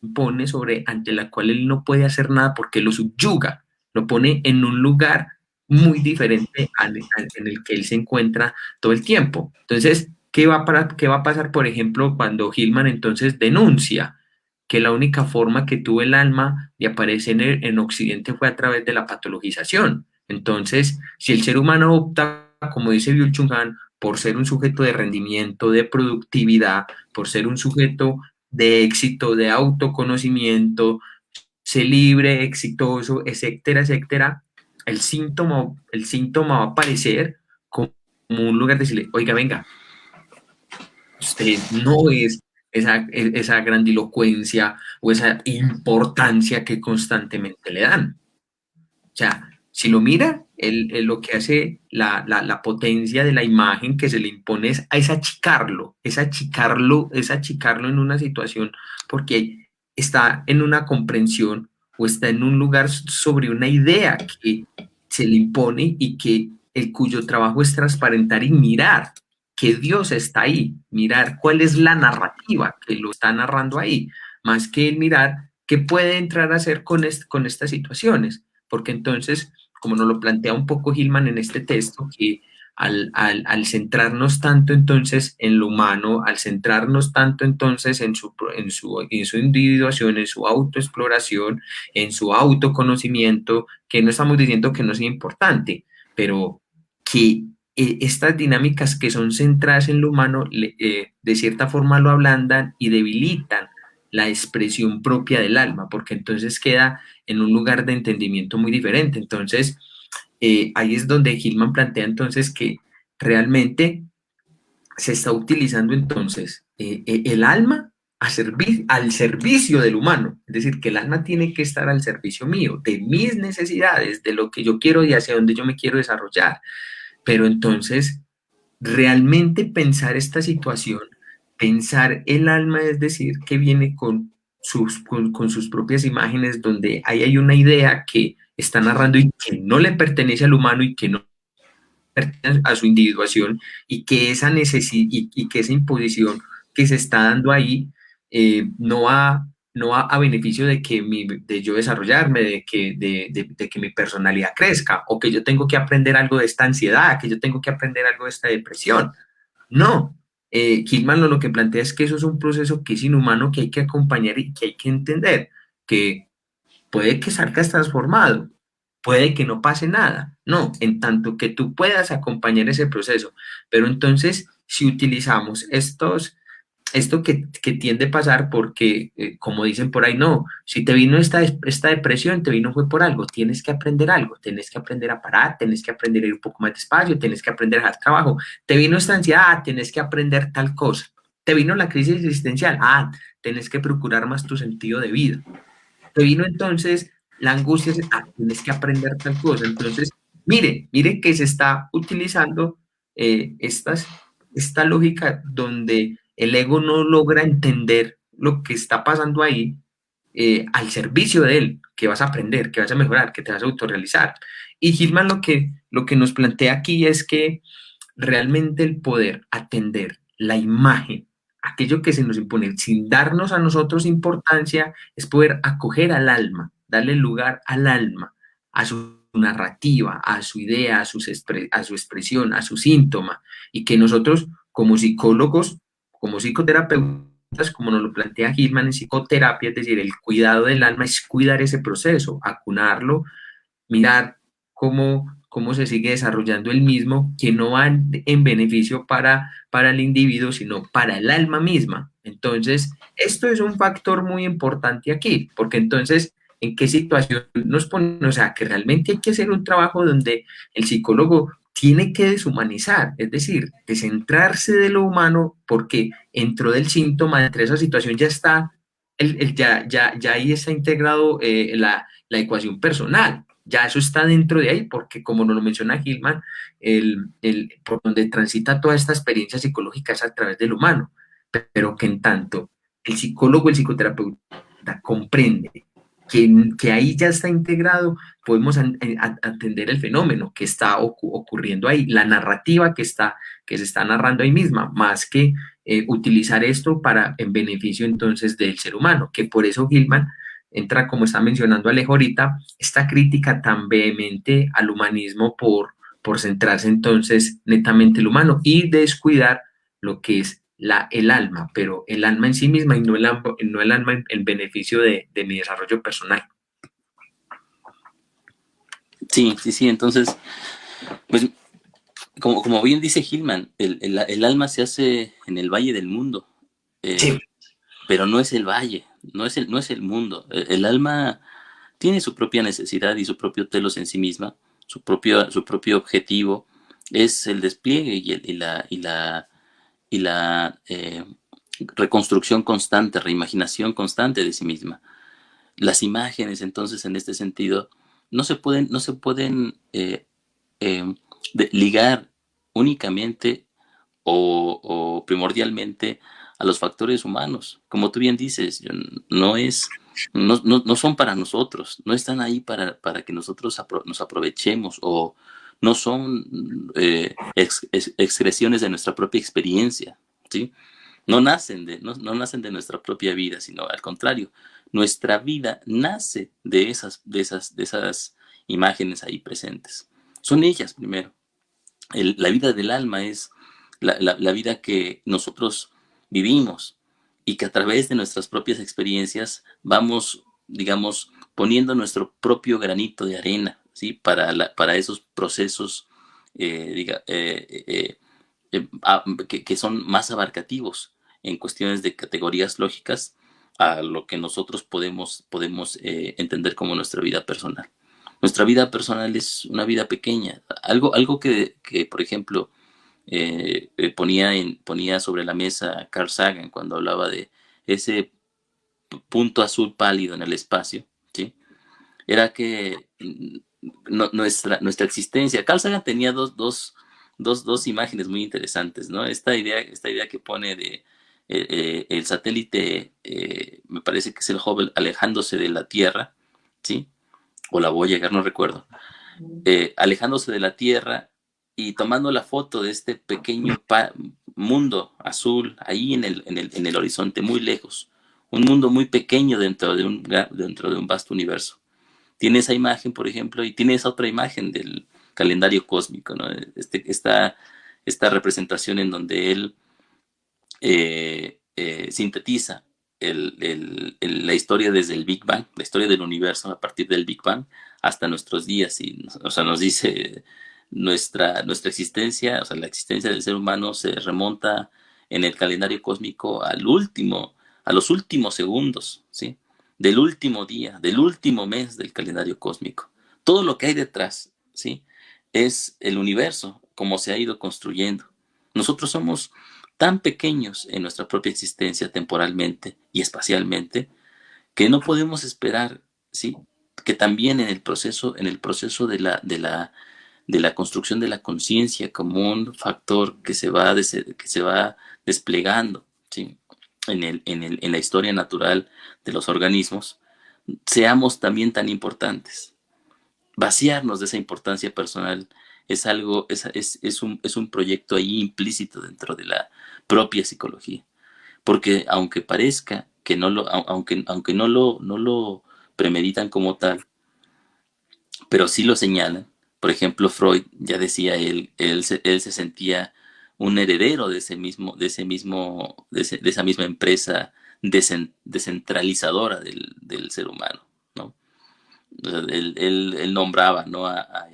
impone sobre ante la cual él no puede hacer nada porque lo subyuga, lo pone en un lugar muy diferente en el que él se encuentra todo el tiempo. Entonces, ¿qué va a pasar, por ejemplo, cuando Hillman entonces denuncia que la única forma que tuvo el alma de aparecer en Occidente fue a través de la patologización? Entonces, si el ser humano opta, como dice Byung-Chul Han, por ser un sujeto de rendimiento, de productividad, por ser un sujeto de éxito, de autoconocimiento, ser libre, exitoso, etcétera, etcétera, el síntoma va a aparecer como un lugar de decirle, oiga, venga, usted no es esa grandilocuencia o esa importancia que constantemente le dan. O sea, si lo mira, lo que hace la potencia de la imagen que se le impone es achicarlo en una situación porque está en una comprensión o está en un lugar sobre una idea que se le impone y que el cuyo trabajo es transparentar y mirar que Dios está ahí, mirar cuál es la narrativa que lo está narrando ahí, más que el mirar qué puede entrar a hacer con estas situaciones, porque entonces, como nos lo plantea un poco Hillman en este texto, que al centrarnos tanto entonces en lo humano, al centrarnos tanto entonces en su individuación, en su autoexploración, en su autoconocimiento, que no estamos diciendo que no sea importante, pero que estas dinámicas que son centradas en lo humano, de cierta forma lo ablandan y debilitan la expresión propia del alma, porque entonces queda en un lugar de entendimiento muy diferente. Entonces, ahí es donde Hillman plantea entonces que realmente se está utilizando entonces el alma al servicio del humano, es decir, que el alma tiene que estar al servicio mío, de mis necesidades, de lo que yo quiero y hacia dónde yo me quiero desarrollar. Pero entonces, realmente pensar esta situación, pensar el alma, es decir, que viene con sus propias imágenes, donde ahí hay una idea que está narrando y que no le pertenece al humano y que no pertenece a su individuación y que esa y que esa imposición que se está dando ahí no va a beneficio de yo desarrollarme, de que mi personalidad crezca, o que yo tengo que aprender algo de esta ansiedad, que yo tengo que aprender algo de esta depresión. No. Kidman lo que plantea es que eso es un proceso que es inhumano, que hay que acompañar y que hay que entender, que puede que salgas transformado, puede que no pase nada, no, en tanto que tú puedas acompañar ese proceso, pero entonces si utilizamos esto que tiende a pasar porque, como dicen por ahí, no, si te vino esta depresión, te vino fue por algo, tienes que aprender a parar, tienes que aprender a ir un poco más despacio, tienes que aprender a dejar trabajo, te vino esta ansiedad, tienes que aprender tal cosa, te vino la crisis existencial, tienes que procurar más tu sentido de vida, te vino entonces la angustia, tienes que aprender tal cosa, entonces, mire que se está utilizando esta lógica donde el ego no logra entender lo que está pasando ahí al servicio de él, que vas a aprender, que vas a mejorar, que te vas a autorrealizar. Y Gilman lo que nos plantea aquí es que realmente el poder atender la imagen, aquello que se nos impone, sin darnos a nosotros importancia, es poder acoger al alma, darle lugar al alma, a su narrativa, a su idea, a su expresión, a su síntoma, y que nosotros como psicólogos, como psicoterapeutas, como nos lo plantea Hillman en psicoterapia, es decir, el cuidado del alma es cuidar ese proceso, acunarlo, mirar cómo se sigue desarrollando el mismo, que no va en beneficio para el individuo, sino para el alma misma. Entonces, esto es un factor muy importante aquí, porque entonces, ¿en qué situación nos pone? O sea, que realmente hay que hacer un trabajo donde el psicólogo tiene que deshumanizar, es decir, descentrarse de lo humano, porque dentro del síntoma, entre esa situación ya está, ya ahí está integrado la ecuación personal. Ya eso está dentro de ahí, porque como nos lo menciona Gilman, por donde transita toda esta experiencia psicológica es a través del humano, pero que en tanto el psicólogo, el psicoterapeuta comprende que ahí ya está integrado, podemos entender el fenómeno que está ocurriendo ahí, la narrativa que se está narrando ahí misma, más que utilizar esto para en beneficio entonces del ser humano, que por eso Gilman entra, como está mencionando Alejo ahorita, esta crítica tan vehemente al humanismo por centrarse entonces netamente el humano y descuidar lo que es el alma, pero el alma en sí misma y no el alma en beneficio de mi desarrollo personal. Sí, sí, sí, entonces, pues como bien dice Hillman, el alma se hace en el valle del mundo, Sí, pero no es el valle, no es el mundo. El alma tiene su propia necesidad y su propio telos en sí misma, su propio objetivo es el despliegue y la reconstrucción constante, reimaginación constante de sí misma. Las imágenes, entonces, en este sentido, no se pueden ligar únicamente o primordialmente a los factores humanos. Como tú bien dices, no son para nosotros, no están ahí para que nosotros nos aprovechemos o no son expresiones de nuestra propia experiencia, ¿sí? No nacen de nuestra propia vida, sino al contrario, nuestra vida nace de esas imágenes ahí presentes. Son ellas primero. La vida del alma es la vida que nosotros vivimos y que a través de nuestras propias experiencias vamos, digamos, poniendo nuestro propio granito de arena, ¿sí? Para esos procesos que son más abarcativos en cuestiones de categorías lógicas a lo que nosotros podemos entender como nuestra vida personal. Nuestra vida personal es una vida pequeña, algo que por ejemplo, ponía sobre la mesa Carl Sagan cuando hablaba de ese punto azul pálido en el espacio, ¿sí? Era que nuestra existencia, Carl Sagan tenía dos imágenes muy interesantes, ¿no? Esta idea que pone de el satélite, me parece que es el Hubble, alejándose de la Tierra, ¿sí? O la Voyager, no recuerdo, alejándose de la Tierra y tomando la foto de este pequeño mundo azul ahí en el horizonte, muy lejos, un mundo muy pequeño dentro de un vasto universo. Tiene esa imagen, por ejemplo, y tiene esa otra imagen del calendario cósmico, ¿no? Esta representación en donde él sintetiza la historia desde el Big Bang, la historia del universo a partir del Big Bang hasta nuestros días, y o sea, nos dice nuestra existencia, o sea, la existencia del ser humano se remonta en el calendario cósmico a los últimos segundos, ¿sí? Del último día, del último mes del calendario cósmico. Todo lo que hay detrás, ¿sí? Es el universo, como se ha ido construyendo. Nosotros somos tan pequeños en nuestra propia existencia temporalmente y espacialmente que no podemos esperar, ¿sí? Que también en el proceso de la construcción de la conciencia como un factor que se va desplegando, ¿sí? En la historia natural de los organismos, seamos también tan importantes. Vaciarnos de esa importancia personal es algo, es un proyecto ahí implícito dentro de la propia psicología. Porque aunque parezca que no lo, aunque no lo premeditan como tal, pero sí lo señalan. Por ejemplo, Freud ya decía, él se sentía un heredero de esa misma empresa descentralizadora del ser humano, ¿no? O sea, él nombraba, ¿no? A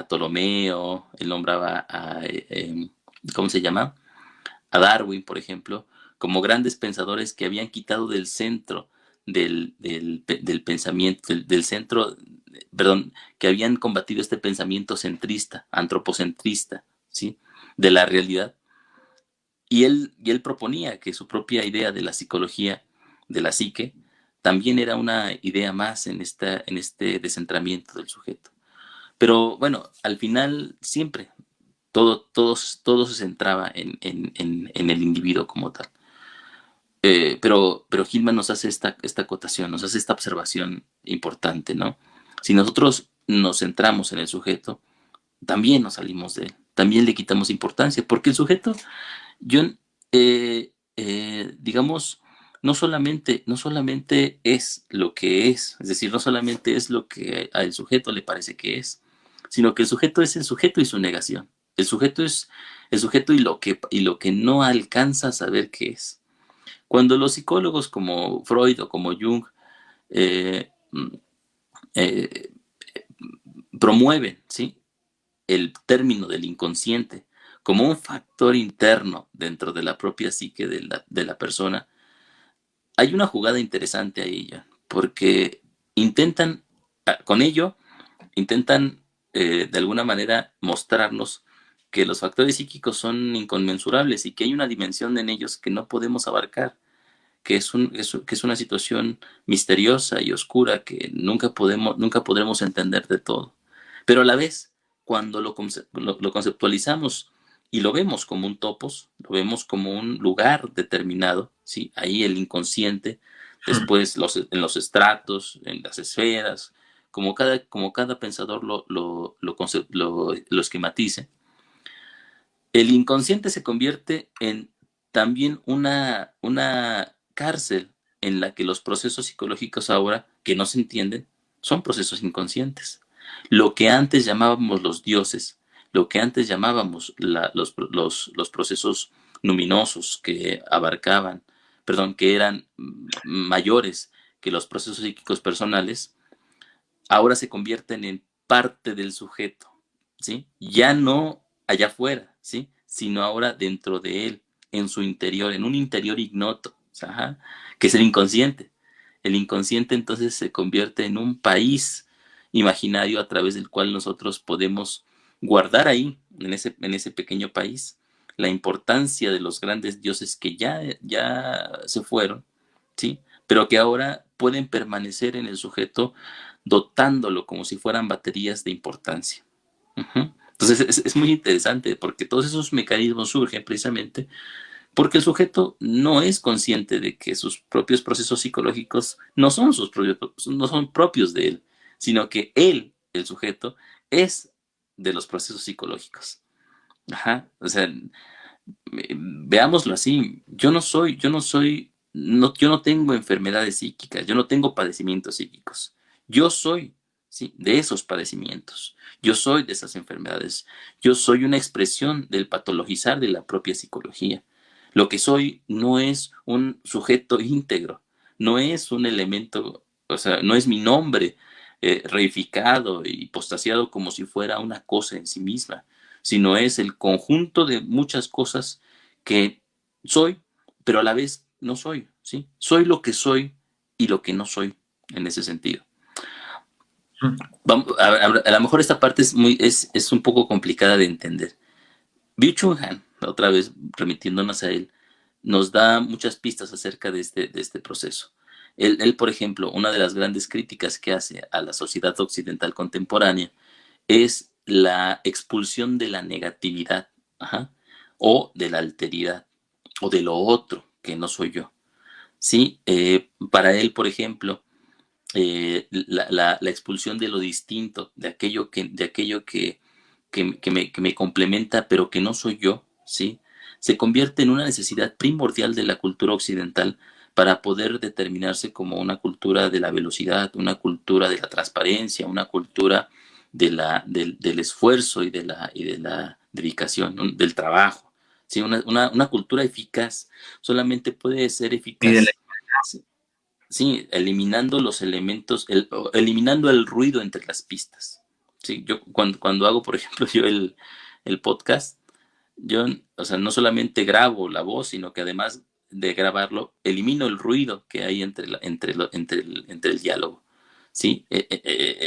Ptolomeo, él nombraba ¿cómo se llama? A Darwin, por ejemplo, como grandes pensadores que habían quitado del centro del pensamiento, del centro, perdón, que habían combatido este pensamiento centrista, antropocentrista, ¿sí? De la realidad. Y él proponía que su propia idea de la psicología, de la psique, también era una idea más en este descentramiento del sujeto. Pero bueno, al final siempre todo se centraba en el individuo como tal. Pero Hillman nos hace esta acotación, nos hace esta observación importante, ¿no? Si nosotros nos centramos en el sujeto, también nos salimos de él, también le quitamos importancia, porque el sujeto, yo, digamos, no solamente es lo que es decir, no solamente es lo que al sujeto le parece que es, sino que el sujeto es el sujeto y su negación. El sujeto es el sujeto y lo que no alcanza a saber qué es. Cuando los psicólogos como Freud o como Jung eh, eh, promueven, ¿sí?, el término del inconsciente como un factor interno dentro de la propia psique de la persona, hay una jugada interesante ahí, ya, porque intentan, con ello, intentan de alguna manera mostrarnos que los factores psíquicos son inconmensurables y que hay una dimensión en ellos que no podemos abarcar, que es una situación misteriosa y oscura que nunca podremos entender de todo. Pero a la vez, cuando lo conceptualizamos y lo vemos como un topos, lo vemos como un lugar determinado, ¿sí? Ahí el inconsciente, después en los estratos, en las esferas, como cada pensador lo esquematice, el inconsciente se convierte en también una cárcel en la que los procesos psicológicos ahora, que no se entienden, son procesos inconscientes. Lo que antes llamábamos los dioses, lo que antes llamábamos los procesos luminosos que abarcaban, perdón, que eran mayores que los procesos psíquicos personales, ahora se convierten en parte del sujeto, ¿sí? Ya no allá afuera, ¿sí? Sino ahora dentro de él, en su interior, en un interior ignoto, ajá, que es el inconsciente. El inconsciente entonces se convierte en un país imaginario a través del cual nosotros podemos guardar ahí, en ese pequeño país, la importancia de los grandes dioses que ya se fueron, ¿sí? Pero que ahora pueden permanecer en el sujeto dotándolo como si fueran baterías de importancia. Ujú. Entonces es muy interesante porque todos esos mecanismos surgen precisamente porque el sujeto no es consciente de que sus propios procesos psicológicos no son propios de él, sino que él, el sujeto, es de los procesos psicológicos. Ajá. O sea, veámoslo así, yo no tengo enfermedades psíquicas, yo no tengo padecimientos psíquicos. Yo soy, ¿sí?, de esos padecimientos. Yo soy de esas enfermedades. Yo soy una expresión del patologizar de la propia psicología. Lo que soy no es un sujeto íntegro, no es un elemento, o sea, no es mi nombre reificado y postasiado como si fuera una cosa en sí misma, sino es el conjunto de muchas cosas que soy, pero a la vez no soy, ¿sí? Soy lo que soy y lo que no soy en ese sentido. Vamos, a lo mejor esta parte es un poco complicada de entender. Byung-Chul Han, otra vez remitiéndonos a él, nos da muchas pistas acerca de este proceso. Él, por ejemplo, una de las grandes críticas que hace a la sociedad occidental contemporánea es la expulsión de la negatividad, ajá, o de la alteridad, o de lo otro que no soy yo. Sí, para él, por ejemplo, la expulsión de lo distinto, de aquello que me complementa, pero que no soy yo, ¿sí? Se convierte en una necesidad primordial de la cultura occidental para poder determinarse como una cultura de la velocidad, una cultura de la transparencia, una cultura del esfuerzo y de la dedicación, ¿no? Del trabajo. ¿Sí? Una cultura eficaz solamente puede ser Y de la eficaz, sí, eliminando los elementos, eliminando el ruido entre las pistas. Sí, yo cuando hago, por ejemplo, yo el podcast, yo, o sea, no solamente grabo la voz, sino que además de grabarlo, elimino el ruido que hay entre el diálogo. ¿Sí?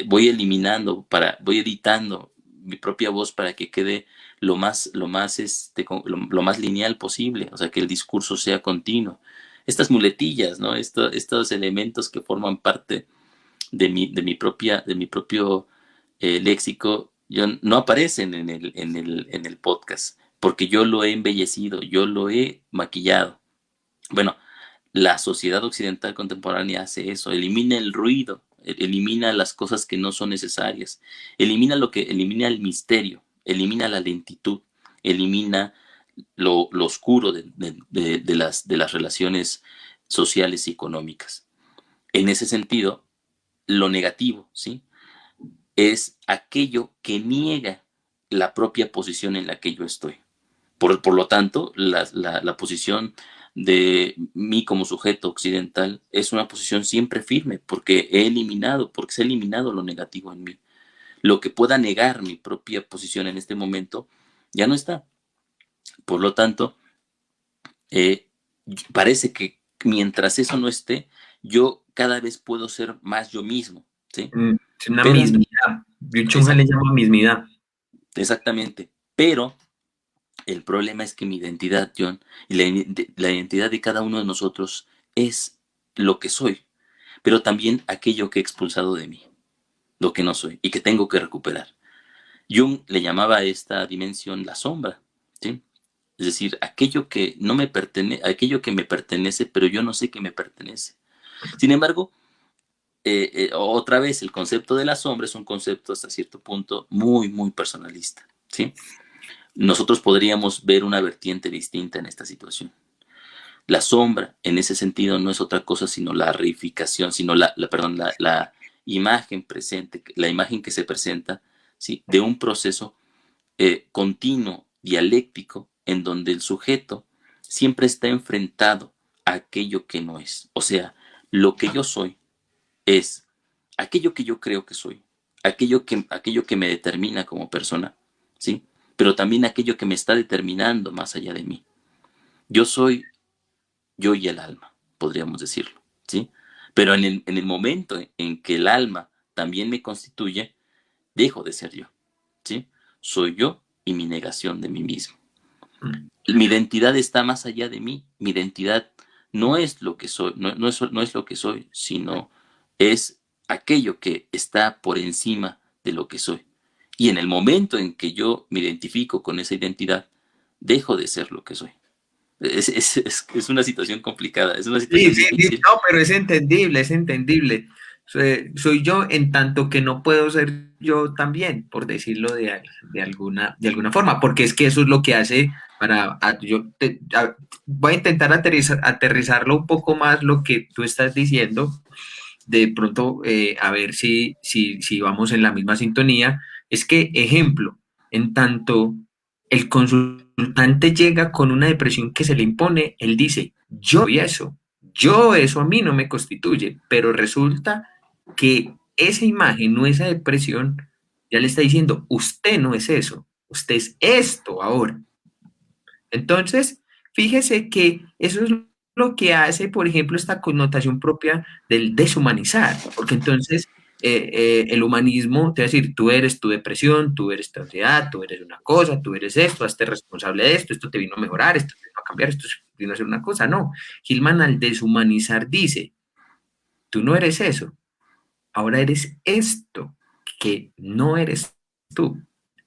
Voy eliminando, voy editando mi propia voz para que quede lo más lineal posible, o sea, que el discurso sea continuo. Estas muletillas, ¿no? Estos elementos que forman parte de mi propio léxico, no aparecen en el podcast, porque yo lo he embellecido, yo lo he maquillado. Bueno, la sociedad occidental contemporánea hace eso, elimina el ruido, elimina las cosas que no son necesarias, elimina el misterio, elimina la lentitud, elimina lo oscuro de las relaciones sociales y económicas. En ese sentido, lo negativo, ¿sí? Es aquello que niega la propia posición en la que yo estoy. Por lo tanto, la posición de mí como sujeto occidental es una posición siempre firme, porque porque se ha eliminado lo negativo en mí. Lo que pueda negar mi propia posición en este momento ya no está. Por lo tanto, eh, parece que mientras eso no esté, yo cada vez puedo ser más yo mismo, ¿sí? es una Pero, mismidad. Byung-Chul Han le exact, llama mismidad. exactamente, pero el problema es que mi identidad, John, y la identidad de cada uno de nosotros es lo que soy, pero también aquello que he expulsado de mí, lo que no soy y que tengo que recuperar. Jung le llamaba a esta dimensión la sombra, ¿sí? Es decir, aquello que me pertenece, pero yo no sé que me pertenece. Sin embargo, otra vez, el concepto de la sombra es un concepto hasta cierto punto muy personalista, ¿sí? Nosotros podríamos ver una vertiente distinta en esta situación. La sombra, en ese sentido, no es otra cosa sino la reificación, sino la imagen presente, la imagen que se presenta, ¿sí? De un proceso continuo, dialéctico, en donde el sujeto siempre está enfrentado a aquello que no es. O sea, lo que yo soy es aquello que yo creo que soy, aquello que me determina como persona, ¿sí? Pero también aquello que me está determinando más allá de mí. Yo soy yo y el alma, podríamos decirlo, ¿sí? Pero en el momento en que el alma también me constituye, dejo de ser yo, ¿sí? Soy yo y mi negación de mí mismo. Mi identidad está más allá de mí. Mi identidad no es lo que soy, no es lo que soy, sino es aquello que está por encima de lo que soy. Y en el momento en que yo me identifico con esa identidad, dejo de ser lo que soy. Es una situación complicada, es una Sí, situación sí, sí, difícil. no, pero es entendible, es entendible. Soy yo en tanto que no puedo ser yo también, por decirlo de alguna forma, porque es que eso es lo que hace voy a intentar aterrizarlo un poco más lo que tú estás diciendo, de pronto a ver si vamos en la misma sintonía. Es que, ejemplo, en tanto el consultante llega con una depresión que se le impone, él dice, yo eso a mí no me constituye, pero resulta que esa imagen o esa depresión ya le está diciendo, usted no es eso. usted es esto ahora. Entonces, fíjese que eso es lo que hace, por ejemplo, esta connotación propia del deshumanizar, porque entonces el humanismo te va a decir, tú eres tu depresión, tú eres tu ansiedad, tú eres una cosa, tú eres esto, hazte responsable de esto te vino a mejorar, esto te vino a cambiar, esto vino a ser una cosa. No, Hillman al deshumanizar dice, tú no eres eso, ahora eres esto, que no eres tú.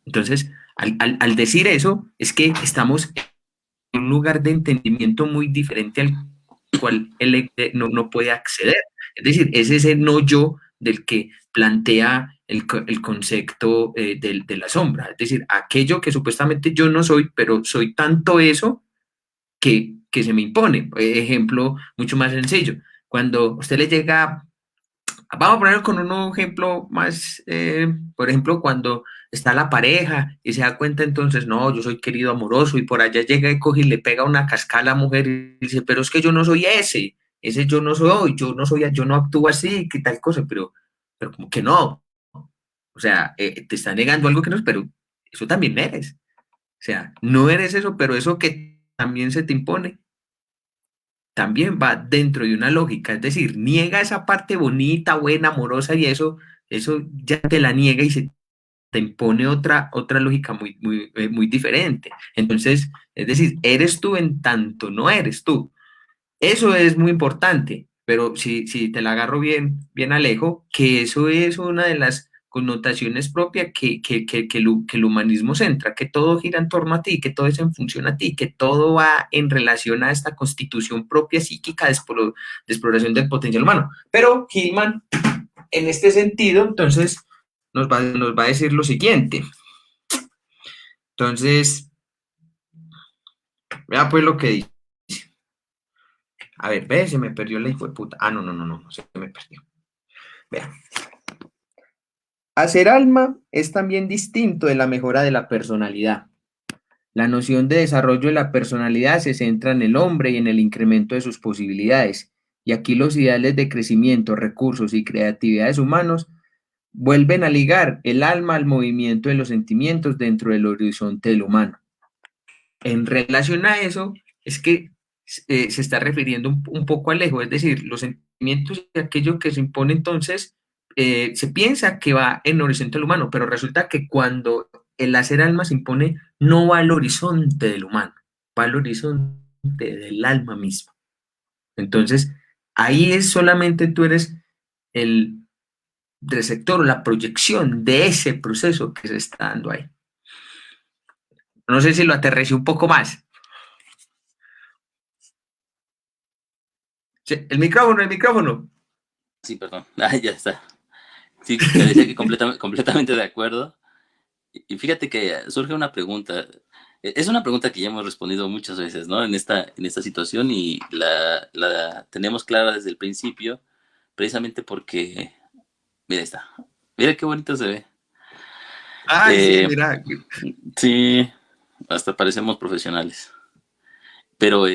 Entonces, al decir eso, es que estamos un lugar de entendimiento muy diferente al cual él no puede acceder. Es decir, es ese no yo del que plantea el concepto de la sombra. Es decir, aquello que supuestamente yo no soy, pero soy tanto eso que se me impone. Ejemplo mucho más sencillo. Cuando usted le llega vamos a poner con un ejemplo más, por ejemplo, cuando está la pareja y se da cuenta entonces, no, yo soy querido amoroso y por allá llega y coge y le pega una cascada a la mujer y dice, pero es que yo no soy ese yo no soy, yo no actúo así, qué tal cosa, pero como que no, o sea, te está negando algo que no es, pero eso también eres, o sea, no eres eso, pero eso que también se te impone también va dentro de una lógica, es decir, niega esa parte bonita, buena, amorosa y eso ya te la niega y se te impone otra lógica muy diferente. Entonces, es decir, eres tú en tanto no eres tú. Eso es muy importante, pero si te la agarro bien Alejo, que eso es una de las connotaciones propias que el humanismo centra, que todo gira en torno a ti, que todo es en función a ti, que todo va en relación a esta constitución propia psíquica de exploración del potencial humano. Pero Hillman, en este sentido, entonces, nos va a decir lo siguiente. Entonces, vea pues lo que dice. A ver, ve, se me perdió la hijo de puta. Ah, no, se me perdió. Vea. Hacer alma es también distinto de la mejora de la personalidad. La noción de desarrollo de la personalidad se centra en el hombre y en el incremento de sus posibilidades, y aquí los ideales de crecimiento, recursos y creatividades humanos vuelven a ligar el alma al movimiento de los sentimientos dentro del horizonte del humano. En relación a eso, es que se está refiriendo un poco a lejos, es decir, los sentimientos y aquello que se impone entonces, se piensa que va en el horizonte del humano, pero resulta que cuando el hacer alma se impone, no va al horizonte del humano, va al horizonte del alma misma. Entonces, ahí es solamente tú eres el receptor o la proyección de ese proceso que se está dando ahí. No sé si lo aterricé un poco más. Sí, el micrófono. Sí, perdón. Ah, ya está. Sí, te decía que completamente de acuerdo. Y fíjate que surge una pregunta. Es una pregunta que ya hemos respondido muchas veces, ¿no? En esta situación y la tenemos clara desde el principio, precisamente porque, mira, está. Mira qué bonito se ve. Ay, sí, Eh, mira. sí, hasta parecemos profesionales. Pero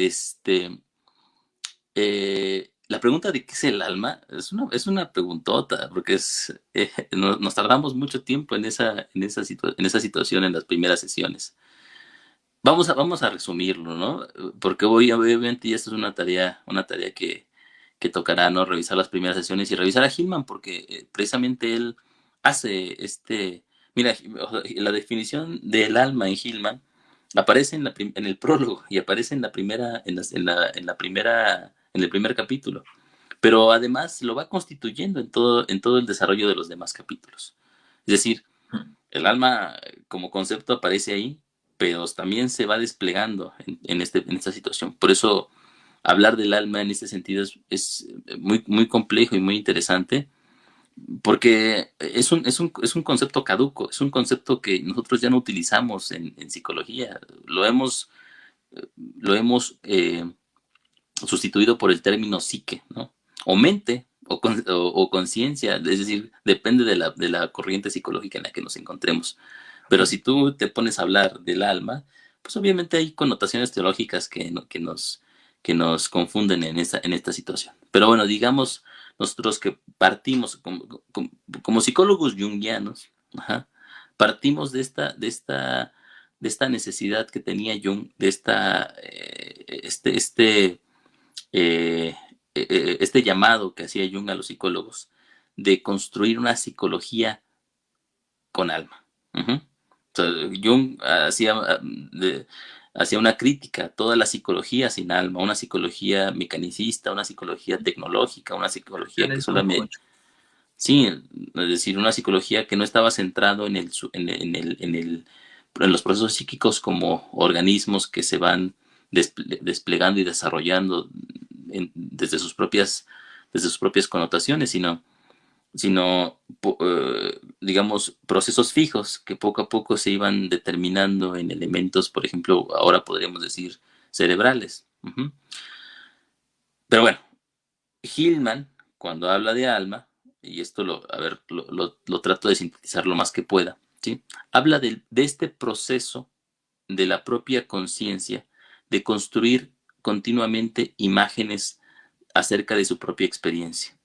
la pregunta de qué es el alma es una preguntota, porque nos tardamos mucho tiempo en esa situación en las primeras sesiones. Vamos a resumirlo, ¿no? Porque obviamente ya esta es una tarea que tocará, ¿no? Revisar las primeras sesiones y revisar a Hillman, porque precisamente él hace mira, la definición del alma en Hillman aparece en el prólogo y aparece en la primera, en la primera, en el primer capítulo. Pero además lo va constituyendo en todo el desarrollo de los demás capítulos. Es decir, el alma como concepto aparece ahí, pero también se va desplegando en esta situación. Por eso hablar del alma en este sentido es muy complejo y muy interesante, porque es un concepto caduco, es un concepto que nosotros ya no utilizamos en psicología. Lo hemos sustituido por el término psique, ¿no? O mente, o conciencia, es decir, depende de la corriente psicológica en la que nos encontremos. Pero si tú te pones a hablar del alma, pues obviamente hay connotaciones teológicas que nos confunden en esta situación. Pero bueno, digamos, nosotros que partimos como psicólogos junguianos, ajá, Partimos de esta necesidad que tenía Jung, de eh, este llamado que hacía Jung a los psicólogos de construir una psicología con alma. Uh -huh. O sea, Jung hacía una crítica a toda la psicología sin alma, una psicología mecanicista, una psicología tecnológica, una psicología que solamente... Sí, es decir, una psicología que no estaba centrado en los procesos psíquicos como organismos que se van desplegando y desarrollando desde sus propias connotaciones, sino digamos, procesos fijos que poco a poco se iban determinando en elementos, por ejemplo, ahora podríamos decir cerebrales. Pero bueno, Hillman, cuando habla de alma, y esto lo trato de sintetizar lo más que pueda, ¿sí? Habla de este proceso de la propia conciencia, de construir continuamente imágenes acerca de su propia experiencia.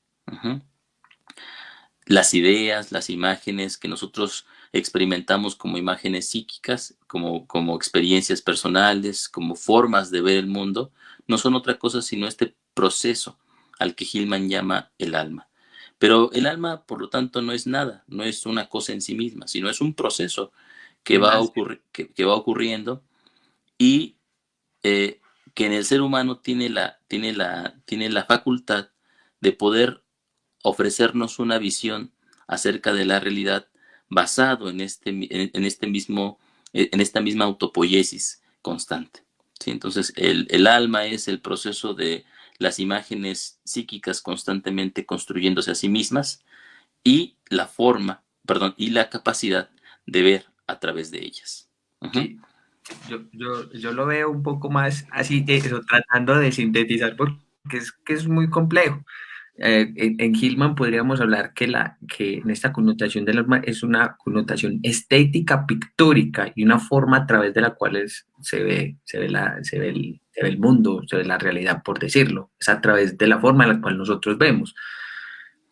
Las ideas, las imágenes que nosotros experimentamos como imágenes psíquicas, como experiencias personales, como formas de ver el mundo, no son otra cosa sino este proceso al que Hillman llama el alma. Pero el alma, por lo tanto, no es nada, no es una cosa en sí misma, sino es un proceso que va ocurriendo y que en el ser humano tiene la facultad de poder ofrecernos una visión acerca de la realidad basado en esta misma autopoiesis constante. ¿Sí? Entonces, el alma es el proceso de las imágenes psíquicas constantemente construyéndose a sí mismas y la capacidad de ver a través de ellas. Sí. Yo lo veo un poco más así, tratando de sintetizar, porque es muy complejo. En Hillman podríamos hablar que en esta connotación del alma es una connotación estética, pictórica y una forma a través de la cual se ve el mundo, se ve la realidad, por decirlo. Es a través de la forma en la cual nosotros vemos.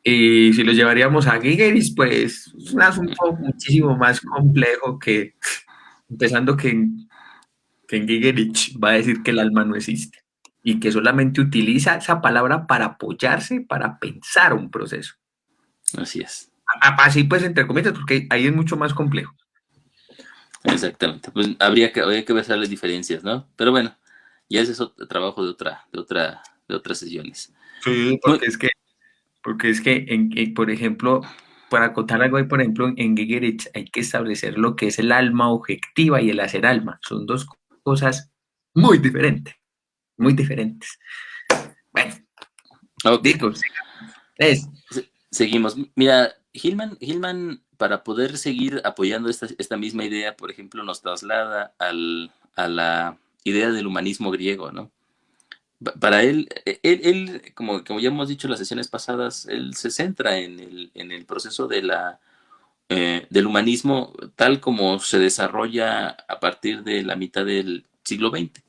Y si lo llevaríamos a Gigeris, pues es un asunto muchísimo más complejo empezando que en Gigerich va a decir que el alma no existe y que solamente utiliza esa palabra para apoyarse, para pensar un proceso. Así es. Así pues, entre comillas, porque ahí es mucho más complejo. Exactamente. Pues habría que ver las diferencias, ¿no? Pero bueno, ya ese es otro trabajo de otras sesiones. Sí, porque es que por ejemplo, para acotar algo ahí, por ejemplo, en Gigerich hay que establecer lo que es el alma objetiva y el hacer alma. Son dos cosas muy diferentes, muy diferentes. Bueno, okay. digo, Seguimos. Mira, Hillman, para poder seguir apoyando esta misma idea, por ejemplo, nos traslada a la idea del humanismo griego, ¿no? Para él como ya hemos dicho en las sesiones pasadas, él se centra en el proceso del humanismo tal como se desarrolla a partir de la mitad del siglo XX,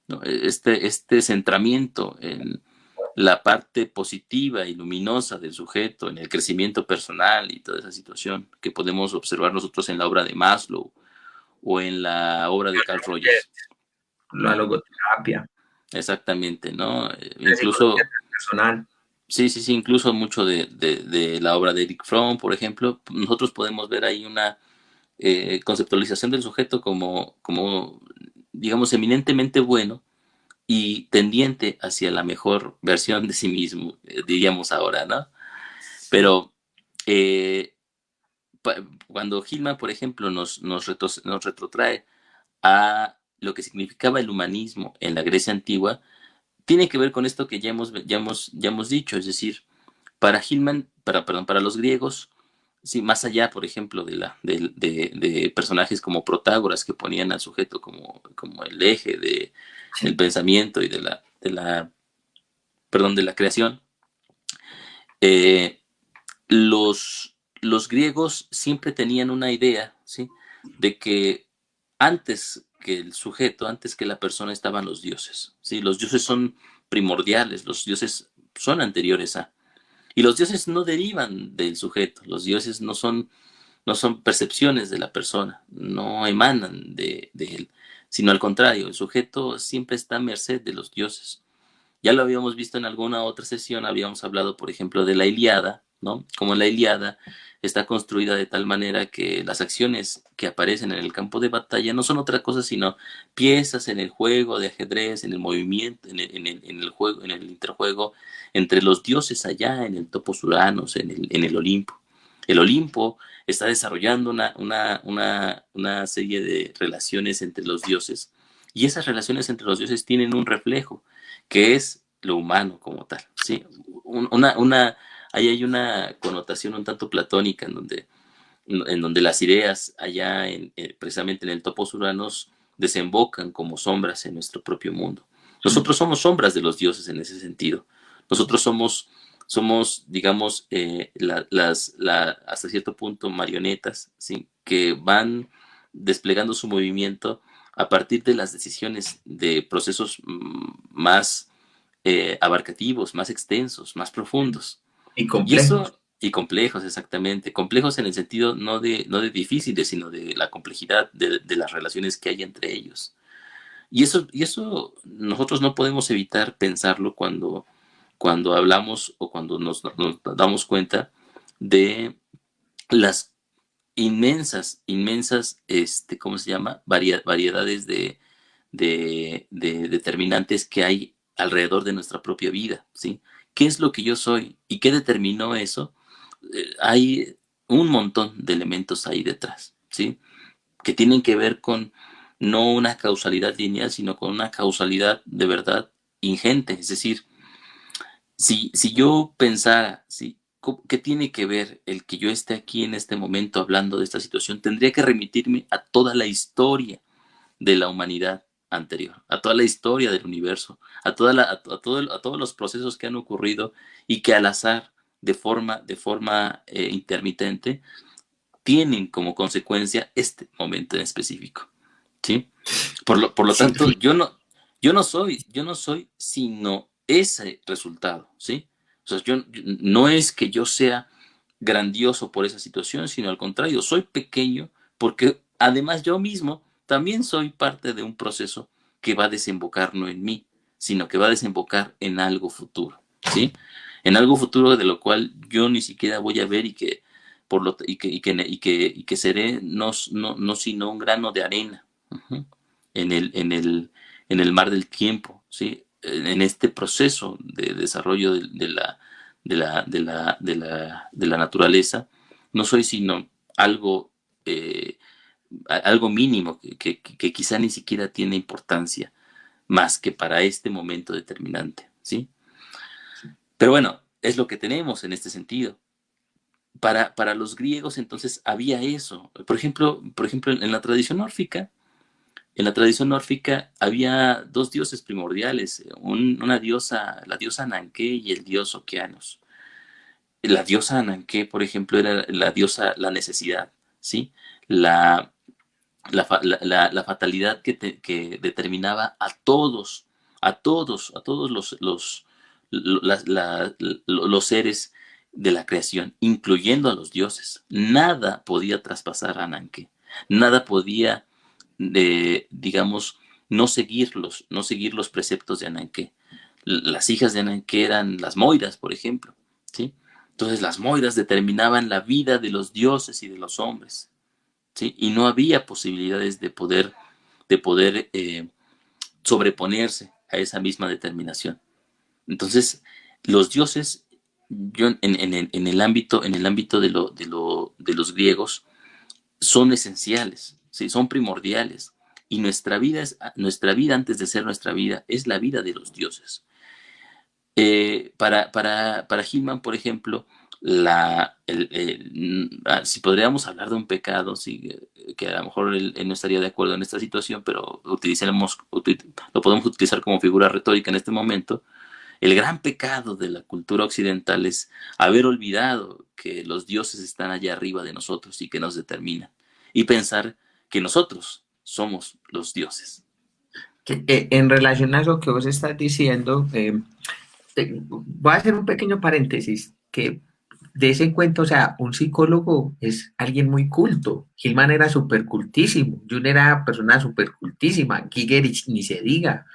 ¿no? Este centramiento en la parte positiva y luminosa del sujeto, en el crecimiento personal y toda esa situación que podemos observar nosotros en la obra de Maslow o en la obra de Carl Rogers. La logoterapia. Exactamente, ¿no? Incluso... personal. Sí, incluso mucho de la obra de Eric Fromm, por ejemplo, nosotros podemos ver ahí una conceptualización del sujeto como, digamos, eminentemente bueno y tendiente hacia la mejor versión de sí mismo, diríamos ahora, ¿no? Pero cuando Hillman, por ejemplo, nos retrotrae a lo que significaba el humanismo en la Grecia antigua, tiene que ver con esto que ya hemos dicho, es decir, para Hillman, para los griegos, sí, más allá, por ejemplo, de personajes como Protágoras que ponían al sujeto como el eje del pensamiento y de la creación, los griegos siempre tenían una idea, ¿sí? De que antes que el sujeto, antes que la persona estaban los dioses, ¿sí? Los dioses son primordiales, los dioses son anteriores a... Y los dioses no derivan del sujeto, los dioses no son no son percepciones de la persona, no emanan de él, sino al contrario, el sujeto siempre está a merced de los dioses. Ya lo habíamos visto en alguna otra sesión, habíamos hablado, por ejemplo, de la Ilíada, ¿no? Como la Ilíada está construida de tal manera que las acciones que aparecen en el campo de batalla no son otra cosa sino piezas en el juego de ajedrez, en el movimiento, en el juego, en el interjuego entre los dioses allá en el Topos Uranos, en el Olimpo. El Olimpo está desarrollando una serie de relaciones entre los dioses y esas relaciones entre los dioses tienen un reflejo que es lo humano como tal, ¿sí? Ahí hay una connotación un tanto platónica en donde las ideas allá precisamente en el topos uranos desembocan como sombras en nuestro propio mundo. Nosotros somos sombras de los dioses en ese sentido. Nosotros somos digamos, hasta cierto punto marionetas, ¿sí? Que van desplegando su movimiento a partir de las decisiones de procesos más abarcativos, más extensos, más profundos. Y Y complejos. eso, y complejos, exactamente. Complejos en el sentido no de difíciles, sino de la complejidad de las relaciones que hay entre ellos. Y eso nosotros no podemos evitar pensarlo cuando hablamos o cuando nos damos cuenta de las inmensas, ¿cómo se llama? Variedades de determinantes que hay alrededor de nuestra propia vida, ¿sí? ¿Qué es lo que yo soy? ¿Y qué determinó eso? Hay un montón de elementos ahí detrás, ¿sí? Que tienen que ver con no una causalidad lineal, sino con una causalidad de verdad ingente. Es decir, si yo pensara, ¿sí? ¿Qué tiene que ver el que yo esté aquí en este momento hablando de esta situación? Tendría que remitirme a toda la historia de la humanidad anterior, a toda la historia del universo, a todos los procesos que han ocurrido y que al azar, de forma intermitente, tienen como consecuencia este momento en específico, ¿sí? Por lo Sí, tanto, yo no soy sino ese resultado, ¿sí? O sea, no es que yo sea grandioso por esa situación, sino al contrario, soy pequeño porque además yo mismo también soy parte de un proceso que va a desembocar no en mí, sino que va a desembocar en algo futuro, ¿sí? En algo futuro de lo cual yo ni siquiera voy a ver y que seré no sino un grano de arena, uh-huh, en el mar del tiempo, ¿sí? En este proceso de desarrollo de la naturaleza, no soy sino algo, eh, algo mínimo que quizá ni siquiera tiene importancia más que para este momento determinante, ¿sí? Pero bueno, es lo que tenemos en este sentido. Para los griegos entonces había eso. Por ejemplo, en la tradición nórfica había dos dioses primordiales, una diosa, la diosa Ananke y el dios Okeanos. La diosa Ananke, por ejemplo, era la diosa la necesidad, ¿sí? La, la fatalidad que determinaba a todos los seres de la creación, incluyendo a los dioses. Nada podía traspasar a Ananke, nada podía, digamos, no seguir los preceptos de Ananke. Las hijas de Ananke eran las Moiras, por ejemplo, ¿sí? Entonces las Moiras determinaban la vida de los dioses y de los hombres, ¿sí? Y no había posibilidades de poder sobreponerse a esa misma determinación. Entonces, los dioses, yo en el ámbito de los griegos, son esenciales, ¿sí? Son primordiales. Y nuestra vida antes de ser nuestra vida es la vida de los dioses. Para Hillman, por ejemplo, si podríamos hablar de un pecado, sí, que a lo mejor él no estaría de acuerdo en esta situación, pero lo podemos utilizar como figura retórica en este momento. El gran pecado de la cultura occidental es haber olvidado que los dioses están allá arriba de nosotros y que nos determinan, y pensar que nosotros somos los dioses. En relación a lo que vos estás diciendo, voy a hacer un pequeño paréntesis, que de ese cuento, o sea, un psicólogo es alguien muy culto. Hillman era súper cultísimo, Jung era persona súper cultísima, Giger ni se diga.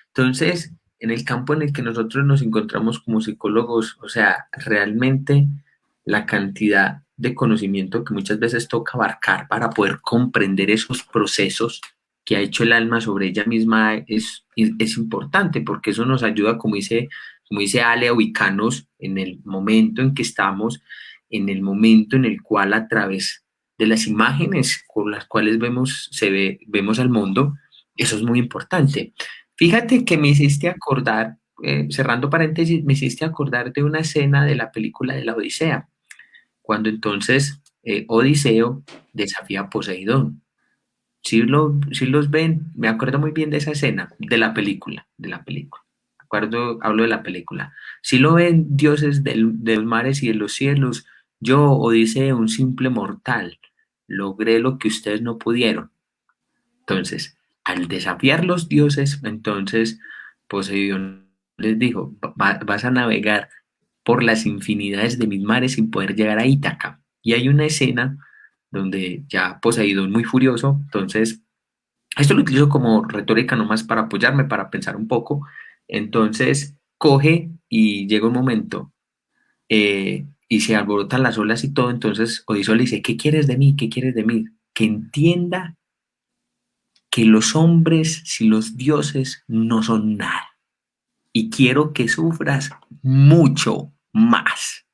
Entonces, en el campo en el que nosotros nos encontramos como psicólogos, o sea, realmente la cantidad de conocimiento que muchas veces toca abarcar para poder comprender esos procesos que ha hecho el alma sobre ella misma es importante, porque eso nos ayuda, como dice Ale, a ubicarnos en el momento en que estamos, en el momento en el cual a través de las imágenes con las cuales vemos al mundo, eso es muy importante. Fíjate que me hiciste acordar, cerrando paréntesis, me hiciste acordar de una escena de la película de la Odisea, cuando entonces Odiseo desafía a Poseidón. Si los ven, me acuerdo muy bien de esa escena, de la película. Acuerdo, hablo de la película. Si lo ven dioses de los mares y de los cielos, yo, Odiseo, un simple mortal, logré lo que ustedes no pudieron. Entonces, al desafiar los dioses, entonces Poseidón les dijo, vas a navegar por las infinidades de mis mares sin poder llegar a Ítaca. Y hay una escena donde ya Poseidón muy furioso, entonces, esto lo utilizo como retórica nomás para apoyarme, para pensar un poco, entonces coge y llega un momento y se alborotan las olas y todo, entonces Odiseo le dice, ¿qué quieres de mí? ¿Qué quieres de mí? Que entienda que los hombres sin los dioses no son nada. Y quiero que sufras mucho más.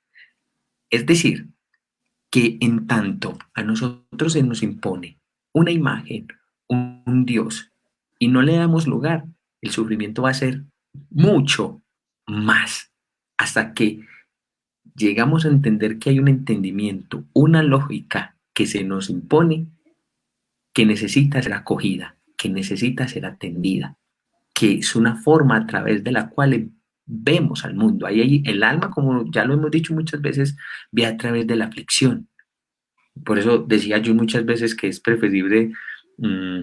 Es decir, que en tanto a nosotros se nos impone una imagen, un Dios, y no le damos lugar, el sufrimiento va a ser mucho más, hasta que llegamos a entender que hay un entendimiento, una lógica que se nos impone, que necesita ser acogida, que necesita ser atendida, que es una forma a través de la cual vemos al mundo. Ahí el alma, como ya lo hemos dicho muchas veces, ve a través de la aflicción. Por eso decía yo muchas veces que es preferible mm,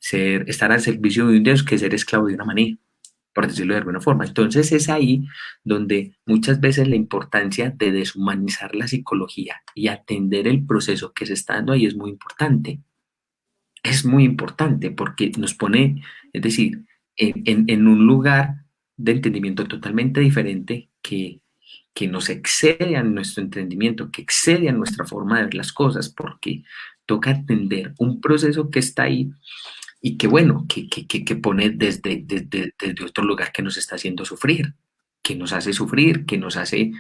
estar al servicio de un Dios que ser esclavo de una manía, por decirlo de alguna forma. Entonces es ahí donde muchas veces la importancia de deshumanizar la psicología y atender el proceso que se está dando ahí es muy importante. Es muy importante porque nos pone, es decir, en un lugar de entendimiento totalmente diferente que nos excede a nuestro entendimiento, que excede a nuestra forma de ver las cosas, porque toca entender un proceso que está ahí y que, bueno, que pone desde otro lugar que nos está haciendo sufrir, que nos hace sufrir, que nos hace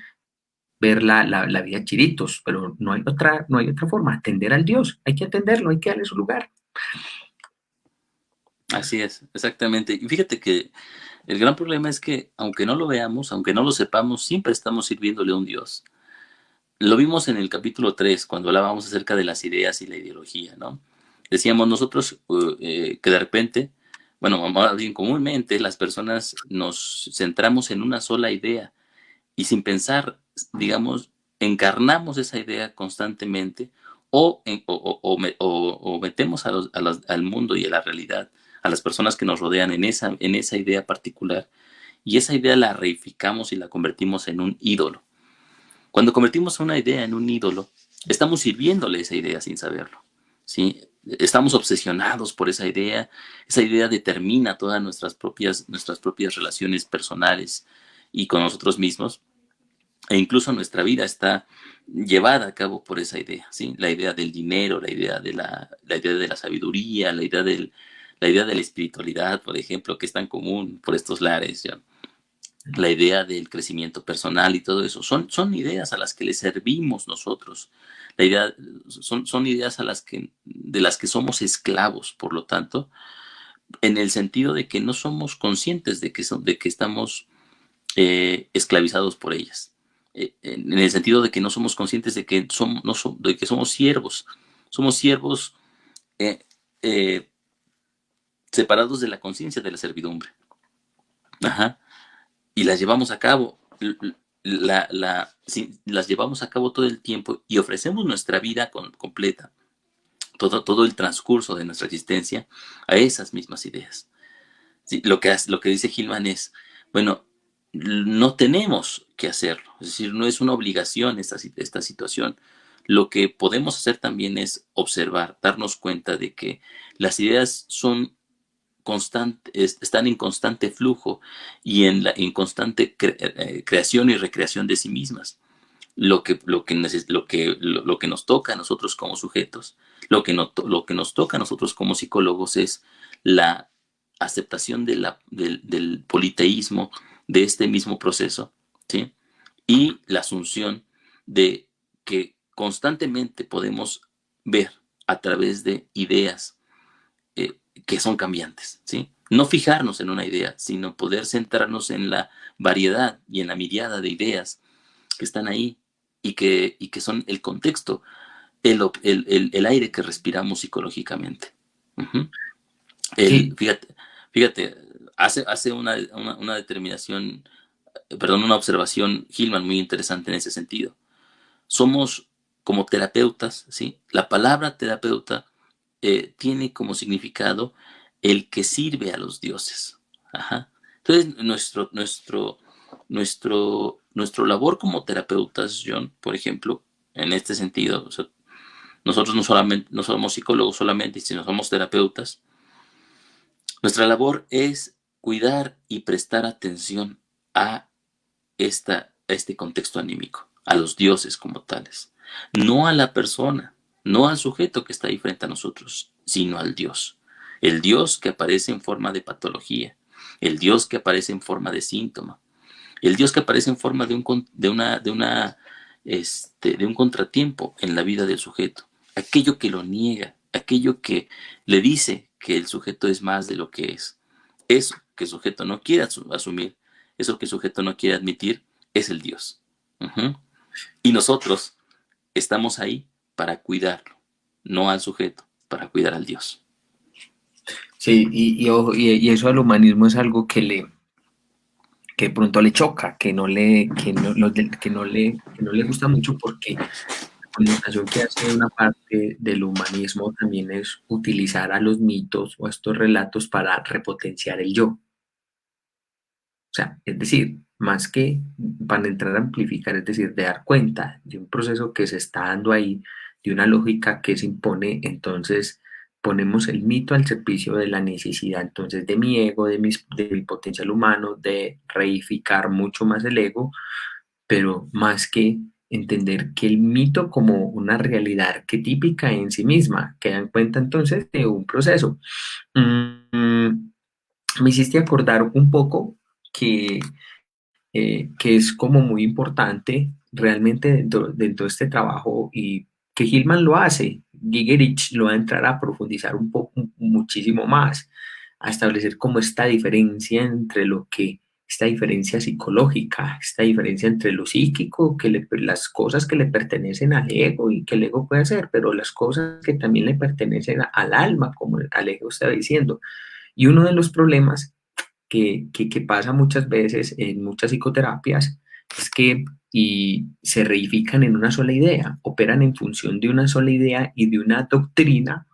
ver la vida chiritos, pero no hay otra forma, atender al Dios, hay que atenderlo, hay que darle su lugar. Así es, exactamente. Y fíjate que el gran problema es que, aunque no lo veamos, aunque no lo sepamos, siempre estamos sirviéndole a un Dios. Lo vimos en el capítulo 3 cuando hablábamos acerca de las ideas y la ideología, ¿no? Decíamos nosotros que de repente, bueno, más bien comúnmente, las personas nos centramos en una sola idea y sin pensar, digamos, encarnamos esa idea constantemente o metemos al mundo y a la realidad, a las personas que nos rodean en esa idea particular, y esa idea la reificamos y la convertimos en un ídolo. Cuando convertimos una idea en un ídolo, estamos sirviéndole esa idea sin saberlo, ¿sí? Estamos obsesionados por esa idea determina todas nuestras propias relaciones personales y con nosotros mismos, e incluso nuestra vida está llevada a cabo por esa idea, ¿sí? La idea del dinero, la idea de la sabiduría, la idea de la espiritualidad, por ejemplo, que es tan común por estos lares, ¿ya? La idea del crecimiento personal y todo eso, son ideas a las que le servimos nosotros. La idea, son ideas de las que somos esclavos, por lo tanto, en el sentido de que no somos conscientes de que estamos esclavizados por ellas. En el sentido de que no somos conscientes de que, de que somos siervos eh, eh, separados de la conciencia de la servidumbre. Ajá. Y las llevamos a cabo, las llevamos a cabo todo el tiempo y ofrecemos nuestra vida completa, todo el transcurso de nuestra existencia a esas mismas ideas. Sí, lo que dice Hillman es, bueno, no tenemos que hacerlo, es decir, no es una obligación esta situación. Lo que podemos hacer también es observar, darnos cuenta de que las ideas son están en constante flujo y en constante creación y recreación de sí mismas. Lo que nos toca a nosotros como sujetos, lo que nos toca a nosotros como psicólogos es la aceptación del politeísmo, de este mismo proceso, ¿sí? Y la asunción de que constantemente podemos ver a través de ideas que son cambiantes, ¿sí? No fijarnos en una idea, sino poder centrarnos en la variedad y en la miriada de ideas que están ahí y que son el contexto, el aire que respiramos psicológicamente. Uh-huh. Sí, Fíjate, fíjate, hace una determinación, perdón, una observación Hillman muy interesante en ese sentido. Somos como terapeutas, ¿sí? La palabra terapeuta tiene como significado el que sirve a los dioses. Ajá. Entonces, nuestro labor como terapeutas, John, por ejemplo, en este sentido, o sea, nosotros no somos psicólogos solamente, sino somos terapeutas. Nuestra labor es cuidar y prestar atención a a este contexto anímico, a los dioses como tales, no a la persona, no al sujeto que está ahí frente a nosotros, sino al Dios. El Dios que aparece en forma de patología, el Dios que aparece en forma de síntoma, el Dios que aparece en forma de un contratiempo en la vida del sujeto, aquello que lo niega, aquello que le dice que el sujeto es más de lo que es. Eso que el sujeto no quiere asumir, eso que el sujeto no quiere admitir, es el Dios. Uh-huh. Y nosotros estamos ahí para cuidarlo, no al sujeto, para cuidar al Dios. sí, ojo, y eso al humanismo es algo que de pronto le choca, que no le gusta mucho porque la connotación que hace una parte del humanismo también es utilizar a los mitos o a estos relatos para repotenciar el yo. O sea, es decir, más que para entrar a amplificar, es decir, de dar cuenta de un proceso que se está dando ahí, de una lógica que se impone, entonces ponemos el mito al servicio de la necesidad, entonces de mi ego, de mi potencial humano, de reificar mucho más el ego, pero más que entender que el mito como una realidad arquetípica en sí misma, que dan cuenta entonces de un proceso. Mm, Me hiciste acordar un poco que es como muy importante realmente dentro de este trabajo y que Hillman lo hace. Gigerich lo va a entrar a profundizar un poco, muchísimo más, a establecer como esta diferencia entre esta diferencia psicológica, esta diferencia entre lo psíquico, las cosas que le pertenecen al ego y que el ego puede hacer, pero las cosas que también le pertenecen al alma, como Alejo estaba diciendo. Y uno de los problemas que pasa muchas veces en muchas psicoterapias es que y se reifican en una sola idea, operan en función de una sola idea y de una doctrina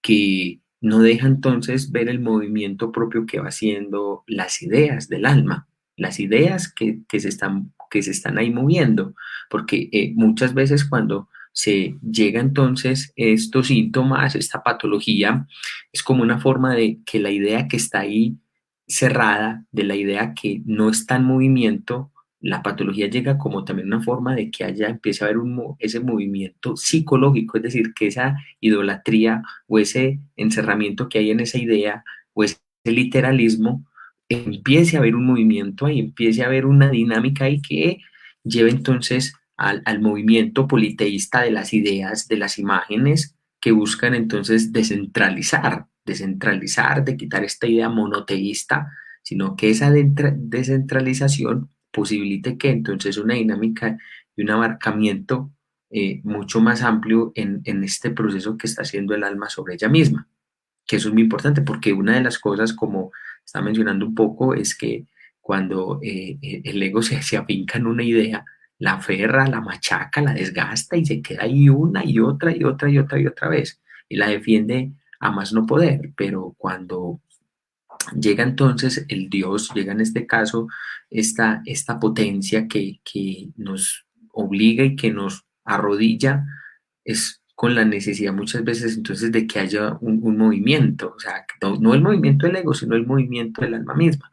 que no deja entonces ver el movimiento propio que va haciendo las ideas del alma, las ideas que se están ahí moviendo, porque muchas veces cuando se llega entonces estos síntomas, esta patología, es como una forma de que la idea que está ahí cerrada, de la idea que no está en movimiento, la patología llega como también una forma de que empiece a haber ese movimiento psicológico, es decir, que esa idolatría o ese encerramiento que hay en esa idea o ese literalismo, empiece a haber un movimiento ahí, empiece a haber una dinámica ahí que lleve entonces al movimiento politeísta de las ideas, de las imágenes que buscan entonces descentralizar, de quitar esta idea monoteísta, sino que esa descentralización posibilite que entonces una dinámica y un abarcamiento mucho más amplio en este proceso que está haciendo el alma sobre ella misma, que eso es muy importante porque una de las cosas, como está mencionando un poco, es que cuando el ego se afinca en una idea, la aferra, la machaca, la desgasta y se queda ahí una y otra y otra y otra y otra vez y la defiende a más no poder, pero cuando llega entonces el Dios, llega en este caso esta potencia que nos obliga y que nos arrodilla, es con la necesidad muchas veces entonces de que haya un movimiento, o sea, no el movimiento del ego, sino el movimiento del alma misma.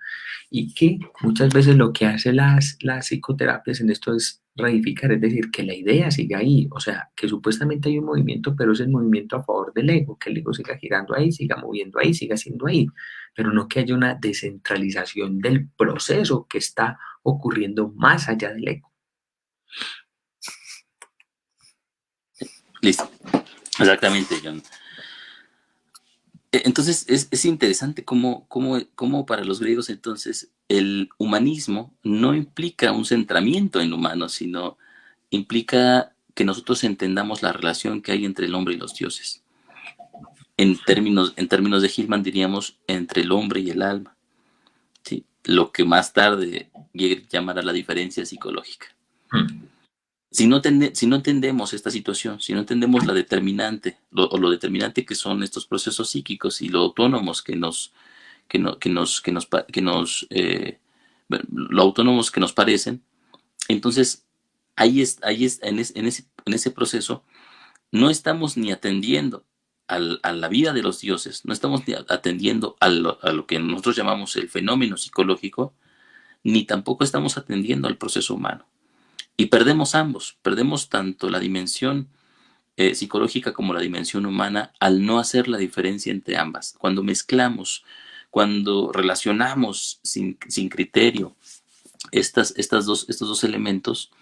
Y que muchas veces lo que hace las psicoterapias en esto es reificar, es decir, que la idea siga ahí, o sea, que supuestamente hay un movimiento, pero es el movimiento a favor del ego, que el ego siga girando ahí, siga moviendo ahí, siga siendo ahí, pero no que haya una descentralización del proceso que está ocurriendo más allá del ego. Listo. Exactamente, John. Entonces es interesante cómo para los griegos entonces el humanismo no implica un centramiento en lo humano, sino implica que nosotros entendamos la relación que hay entre el hombre y los dioses. En términos de Hillman diríamos entre el hombre y el alma, ¿sí? Lo que más tarde Hegel llamará la diferencia psicológica. Hmm. Si no entendemos esta situación, si no entendemos la determinante, lo determinante que son estos procesos psíquicos y lo autónomos lo autónomos que nos parecen, entonces en ese proceso no estamos ni atendiendo a la vida de los dioses, no estamos ni atendiendo a lo que nosotros llamamos el fenómeno psicológico, ni tampoco estamos atendiendo al proceso humano. Y perdemos ambos, perdemos tanto la dimensión psicológica como la dimensión humana al no hacer la diferencia entre ambas. Cuando mezclamos, cuando relacionamos sin criterio estos dos elementos,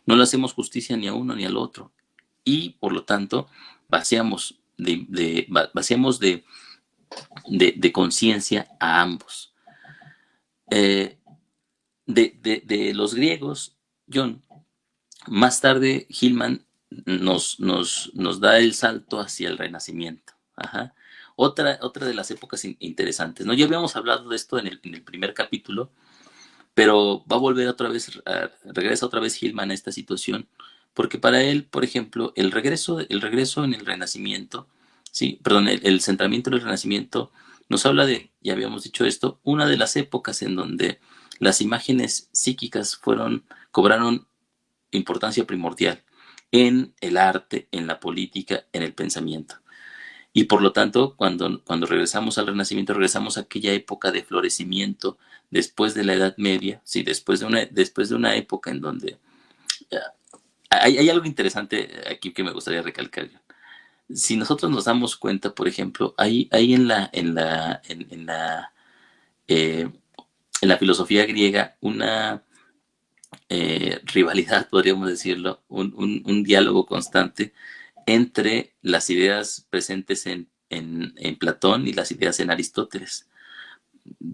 no le hacemos justicia ni a uno ni al otro. Y por lo tanto, vaciamos de conciencia a ambos. De los griegos, John, más tarde Hillman nos da el salto hacia el Renacimiento. Ajá. Otra de las épocas interesantes, ¿no? Ya habíamos hablado de esto en el primer capítulo, pero va a volver otra vez, regresa otra vez Hillman a esta situación, porque para él, por ejemplo, el regreso en el Renacimiento, sí, perdón, el centramiento del Renacimiento nos habla de, ya habíamos dicho esto, una de las épocas en donde las imágenes psíquicas cobraron importancia primordial en el arte, en la política, en el pensamiento. Y por lo tanto, cuando regresamos al Renacimiento, regresamos a aquella época de florecimiento después de la Edad Media, sí, después de una época en donde hay algo interesante aquí que me gustaría recalcar. Si nosotros nos damos cuenta, por ejemplo, hay eh, en la filosofía griega una rivalidad, podríamos decirlo, un diálogo constante entre las ideas presentes en Platón y las ideas en Aristóteles.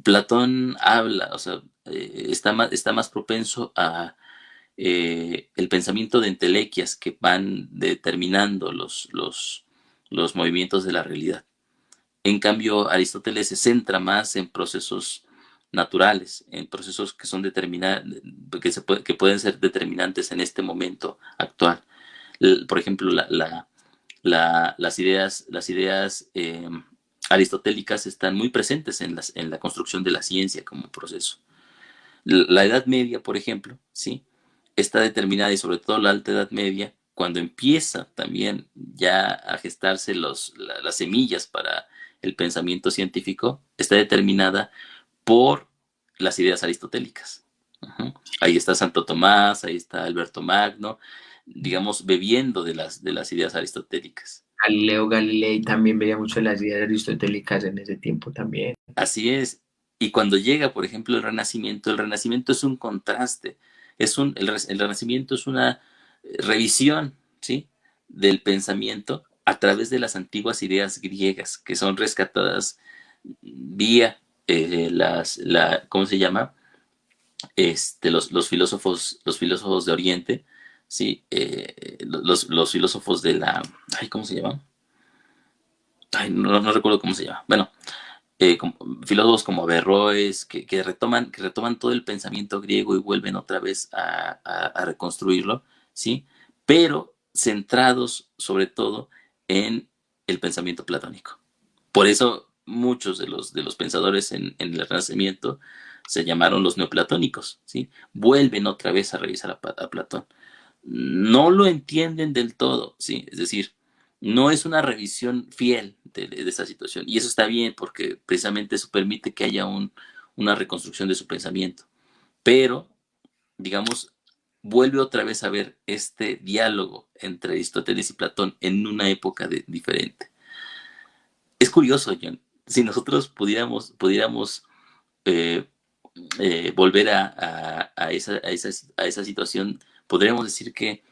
Platón habla, o sea, está más propenso a el pensamiento de entelequias que van determinando los movimientos de la realidad. En cambio, Aristóteles se centra más en procesos naturales, en procesos que son que pueden ser determinantes en este momento actual. Por ejemplo, las ideas aristotélicas están muy presentes en la construcción de la ciencia como proceso. La Edad Media, por ejemplo, ¿sí? Está determinada, y sobre todo la Alta Edad Media, cuando empieza también ya a gestarse las semillas para el pensamiento científico, está determinada por las ideas aristotélicas. Uh-huh. Ahí está Santo Tomás, ahí está Alberto Magno, digamos, bebiendo de las ideas aristotélicas. Galileo Galilei también veía mucho las ideas aristotélicas en ese tiempo también. Así es. Y cuando llega, por ejemplo, el Renacimiento es un contraste, el Renacimiento es una revisión, ¿sí? Del pensamiento a través de las antiguas ideas griegas que son rescatadas vía ¿cómo se llama? Los filósofos de Oriente, ¿sí? Los filósofos de ¿cómo se llama? No recuerdo cómo se llama. Bueno, como, filólogos como Averroes, que retoman todo el pensamiento griego y vuelven otra vez a reconstruirlo, ¿sí? Pero centrados sobre todo en el pensamiento platónico. Por eso muchos de los pensadores en el Renacimiento se llamaron los neoplatónicos, ¿sí? Vuelven otra vez a revisar a Platón. No lo entienden del todo, ¿sí? Es decir, no es una revisión fiel de esta situación. Y eso está bien porque precisamente eso permite que haya una reconstrucción de su pensamiento. Pero, digamos, vuelve otra vez a ver este diálogo entre Aristóteles y Platón en una época diferente. Es curioso, John. Si nosotros pudiéramos eh, volver a esa situación, podríamos decir que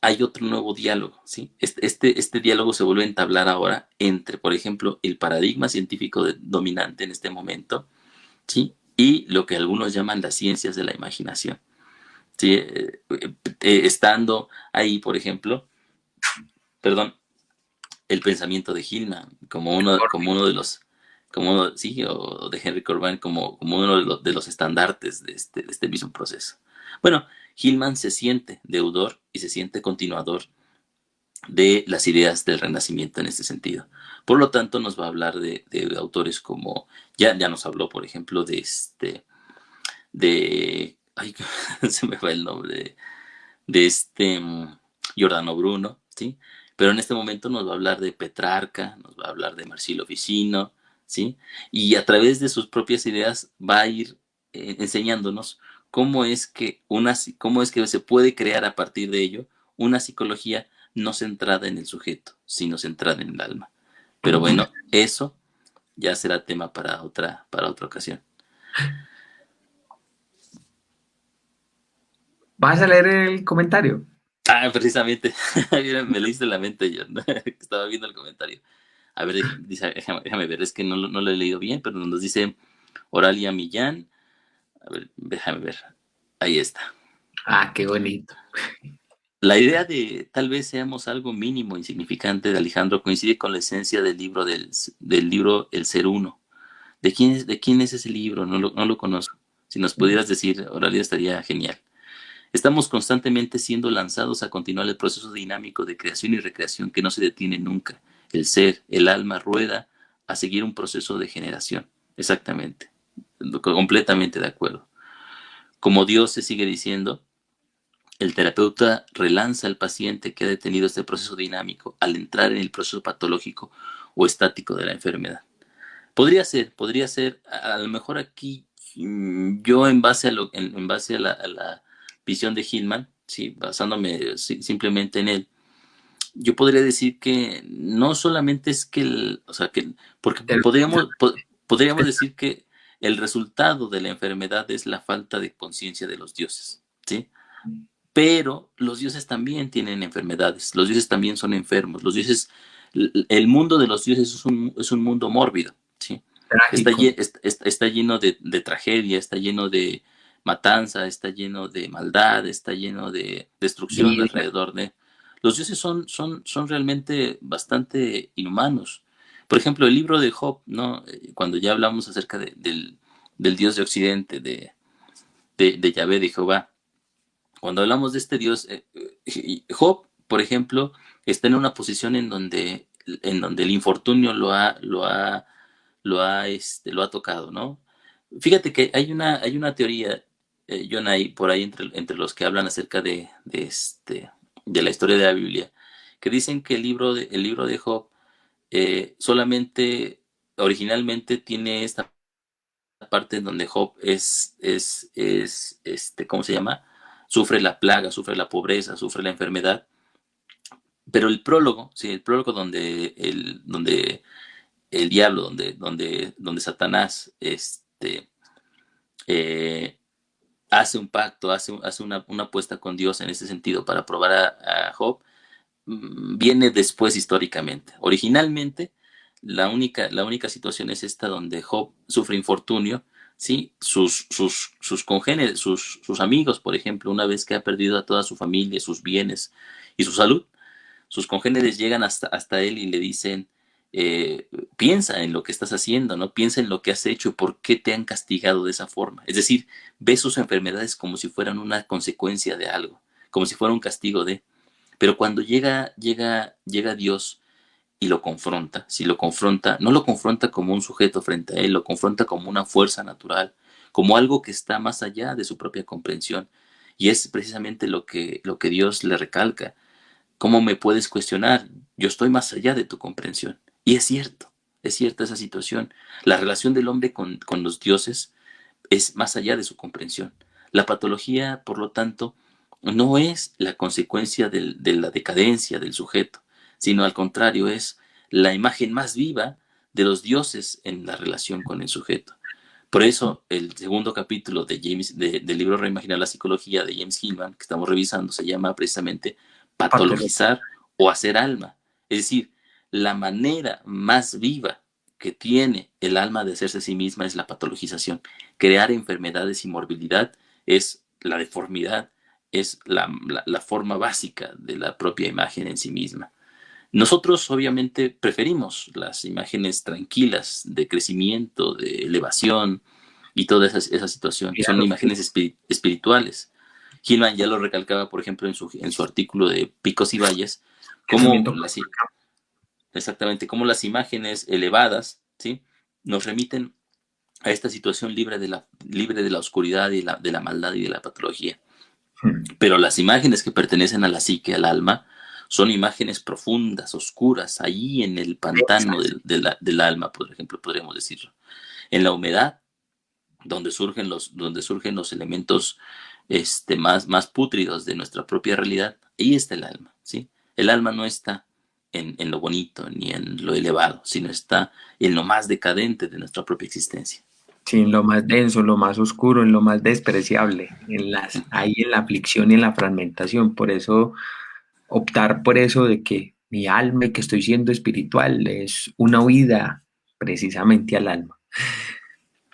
hay otro nuevo diálogo, ¿sí? Este diálogo se vuelve a entablar ahora entre, por ejemplo, el paradigma científico dominante en este momento, ¿sí? Y lo que algunos llaman las ciencias de la imaginación, ¿sí? Estando ahí, por ejemplo, perdón, el pensamiento de Hillman como uno de los, sí, o de Henry Corbin como uno de los estandartes de este mismo proceso. Bueno, Hillman se siente deudor y se siente continuador de las ideas del Renacimiento en este sentido. Por lo tanto, nos va a hablar de autores como, ya nos habló, por ejemplo, ay, se me va el nombre, de Giordano Bruno, ¿sí? Pero en este momento nos va a hablar de Petrarca, nos va a hablar de Marsilio Ficino, ¿sí? Y a través de sus propias ideas va a ir enseñándonos cómo es que se puede crear a partir de ello una psicología no centrada en el sujeto, sino centrada en el alma. Pero bueno, eso ya será tema para otra ocasión. ¿Vas a leer el comentario? Ah, precisamente, me leíste la mente yo, ¿no? Estaba viendo el comentario. A ver, déjame ver, es que no lo he leído bien, pero nos dice Oralia Millán. A ver, déjame ver. Ahí está. Ah, qué bonito. La idea de tal vez seamos algo mínimo, insignificante de Alejandro coincide con la esencia del libro del libro El Ser Uno. De quién es ese libro? No lo conozco. Si nos pudieras decir, Oralia, estaría genial. Estamos constantemente siendo lanzados a continuar el proceso dinámico de creación y recreación que no se detiene nunca. El ser, el alma rueda a seguir un proceso de generación. Exactamente. Completamente de acuerdo. Como Dios se sigue diciendo, el terapeuta relanza al paciente que ha detenido este proceso dinámico al entrar en el proceso patológico o estático de la enfermedad. Podría ser, a lo mejor aquí yo en base en base a la visión de Hillman, sí, basándome simplemente en él, yo podría decir que no solamente es que o sea, porque El- podríamos decir que el resultado de la enfermedad es la falta de conciencia de los dioses, ¿sí? Pero los dioses también tienen enfermedades, los dioses también son enfermos, los dioses, el mundo de los dioses es un mundo mórbido, ¿sí? Trágico. Está lleno de tragedia, está lleno de matanza, está lleno de maldad, está lleno de destrucción Vida. alrededor de... Los dioses son realmente bastante inhumanos. Por ejemplo, el libro de Job, ¿no? Cuando ya hablamos acerca del dios de Occidente, de Yahvé, de Jehová, cuando hablamos de este Dios, Job, por ejemplo, está en una posición en donde el infortunio lo ha tocado, ¿no? Fíjate que hay una teoría, John, ahí, por ahí entre los que hablan acerca de la historia de la Biblia, que dicen que el libro de Job solamente, originalmente tiene esta parte en donde Job ¿cómo se llama? Sufre la plaga, sufre la pobreza, sufre la enfermedad. Pero el prólogo, sí, el prólogo donde el diablo, donde Satanás eh, hace un pacto, hace una apuesta con Dios en ese sentido para probar a Job, viene después históricamente. Originalmente, la única situación es esta donde Job sufre infortunio, ¿sí? Sus congéneres, sus amigos, por ejemplo, una vez que ha perdido a toda su familia, sus bienes y su salud, sus congéneres llegan hasta él y le dicen, piensa en lo que estás haciendo, ¿no? Piensa en lo que has hecho, por qué te han castigado de esa forma. Es decir, ve sus enfermedades como si fueran una consecuencia de algo, como si fuera un castigo de... Pero cuando llega Dios y lo confronta. Si lo confronta, no lo confronta como un sujeto frente a él, lo confronta como una fuerza natural, como algo que está más allá de su propia comprensión. Y es precisamente lo que Dios le recalca. ¿Cómo me puedes cuestionar? Yo estoy más allá de tu comprensión. Y es cierta esa situación. La relación del hombre con los dioses es más allá de su comprensión. La patología, por lo tanto, no es la consecuencia de la decadencia del sujeto, sino al contrario, es la imagen más viva de los dioses en la relación con el sujeto. Por eso, el segundo capítulo del libro Reimaginar la psicología de James Hillman, que estamos revisando, se llama precisamente patologizar o hacer alma. Es decir, la manera más viva que tiene el alma de hacerse a sí misma es la patologización. Crear enfermedades y morbilidad es la deformidad, es la forma básica de la propia imagen en sí misma. Nosotros obviamente preferimos las imágenes tranquilas de crecimiento, de elevación y toda esa situación. Son Claro, imágenes espirituales. Hillman ya lo recalcaba, por ejemplo, en su artículo de Picos y Valles, cómo crecimiento. exactamente, cómo las imágenes elevadas, ¿sí?, nos remiten a esta situación libre de la oscuridad y de la maldad y de la patología. Pero las imágenes que pertenecen a la psique, al alma, son imágenes profundas, oscuras, ahí en el pantano del alma, por ejemplo, podríamos decirlo. En la humedad, donde surgen los elementos más pútridos de nuestra propia realidad, ahí está el alma, ¿sí? El alma no está en lo bonito ni en lo elevado, sino está en lo más decadente de nuestra propia existencia. Sí, en lo más denso, en lo más oscuro, en lo más despreciable, ahí en la aflicción y en la fragmentación. Por eso, optar por eso de que mi alma y que estoy siendo espiritual es una huida precisamente al alma.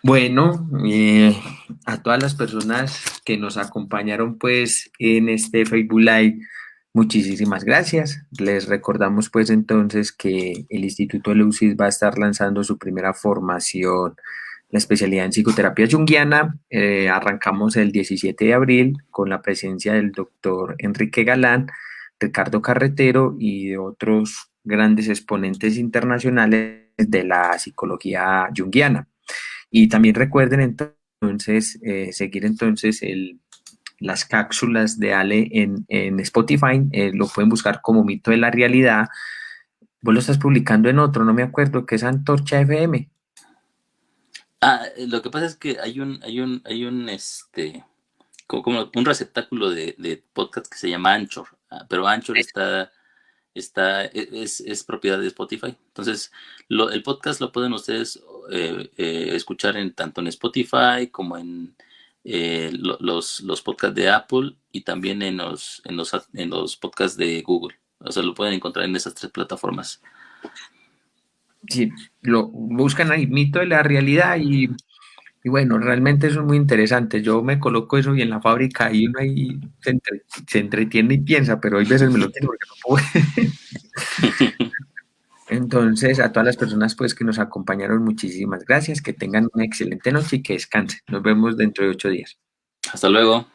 Bueno, a todas las personas que nos acompañaron pues en este Facebook Live, muchísimas gracias. Les recordamos pues entonces que el Instituto Eleusis va a estar lanzando su primera formación, la especialidad en psicoterapia junguiana. Arrancamos el 17 de abril con la presencia del doctor Enrique Galán, Ricardo Carretero y de otros grandes exponentes internacionales de la psicología junguiana. Y también recuerden entonces seguir entonces las cápsulas de Ale en Spotify, lo pueden buscar como Mito de la Realidad. Vos lo estás publicando en otro, no me acuerdo, que es Antorcha FM. Lo que pasa es que como un receptáculo de podcast que se llama Anchor, pero Anchor es propiedad de Spotify. Entonces, el podcast lo pueden ustedes escuchar tanto en Spotify como en los podcasts de Apple y también en los podcasts de Google. O sea, lo pueden encontrar en esas tres plataformas. Sí, lo buscan ahí, Mito de la Realidad y bueno, realmente eso es muy interesante. Yo me coloco eso y en la fábrica y uno ahí se entretiene y piensa, pero hay veces me lo tengo porque no puedo. Entonces, a todas las personas pues que nos acompañaron, muchísimas gracias, que tengan una excelente noche y que descansen. Nos vemos dentro de 8 días. Hasta luego.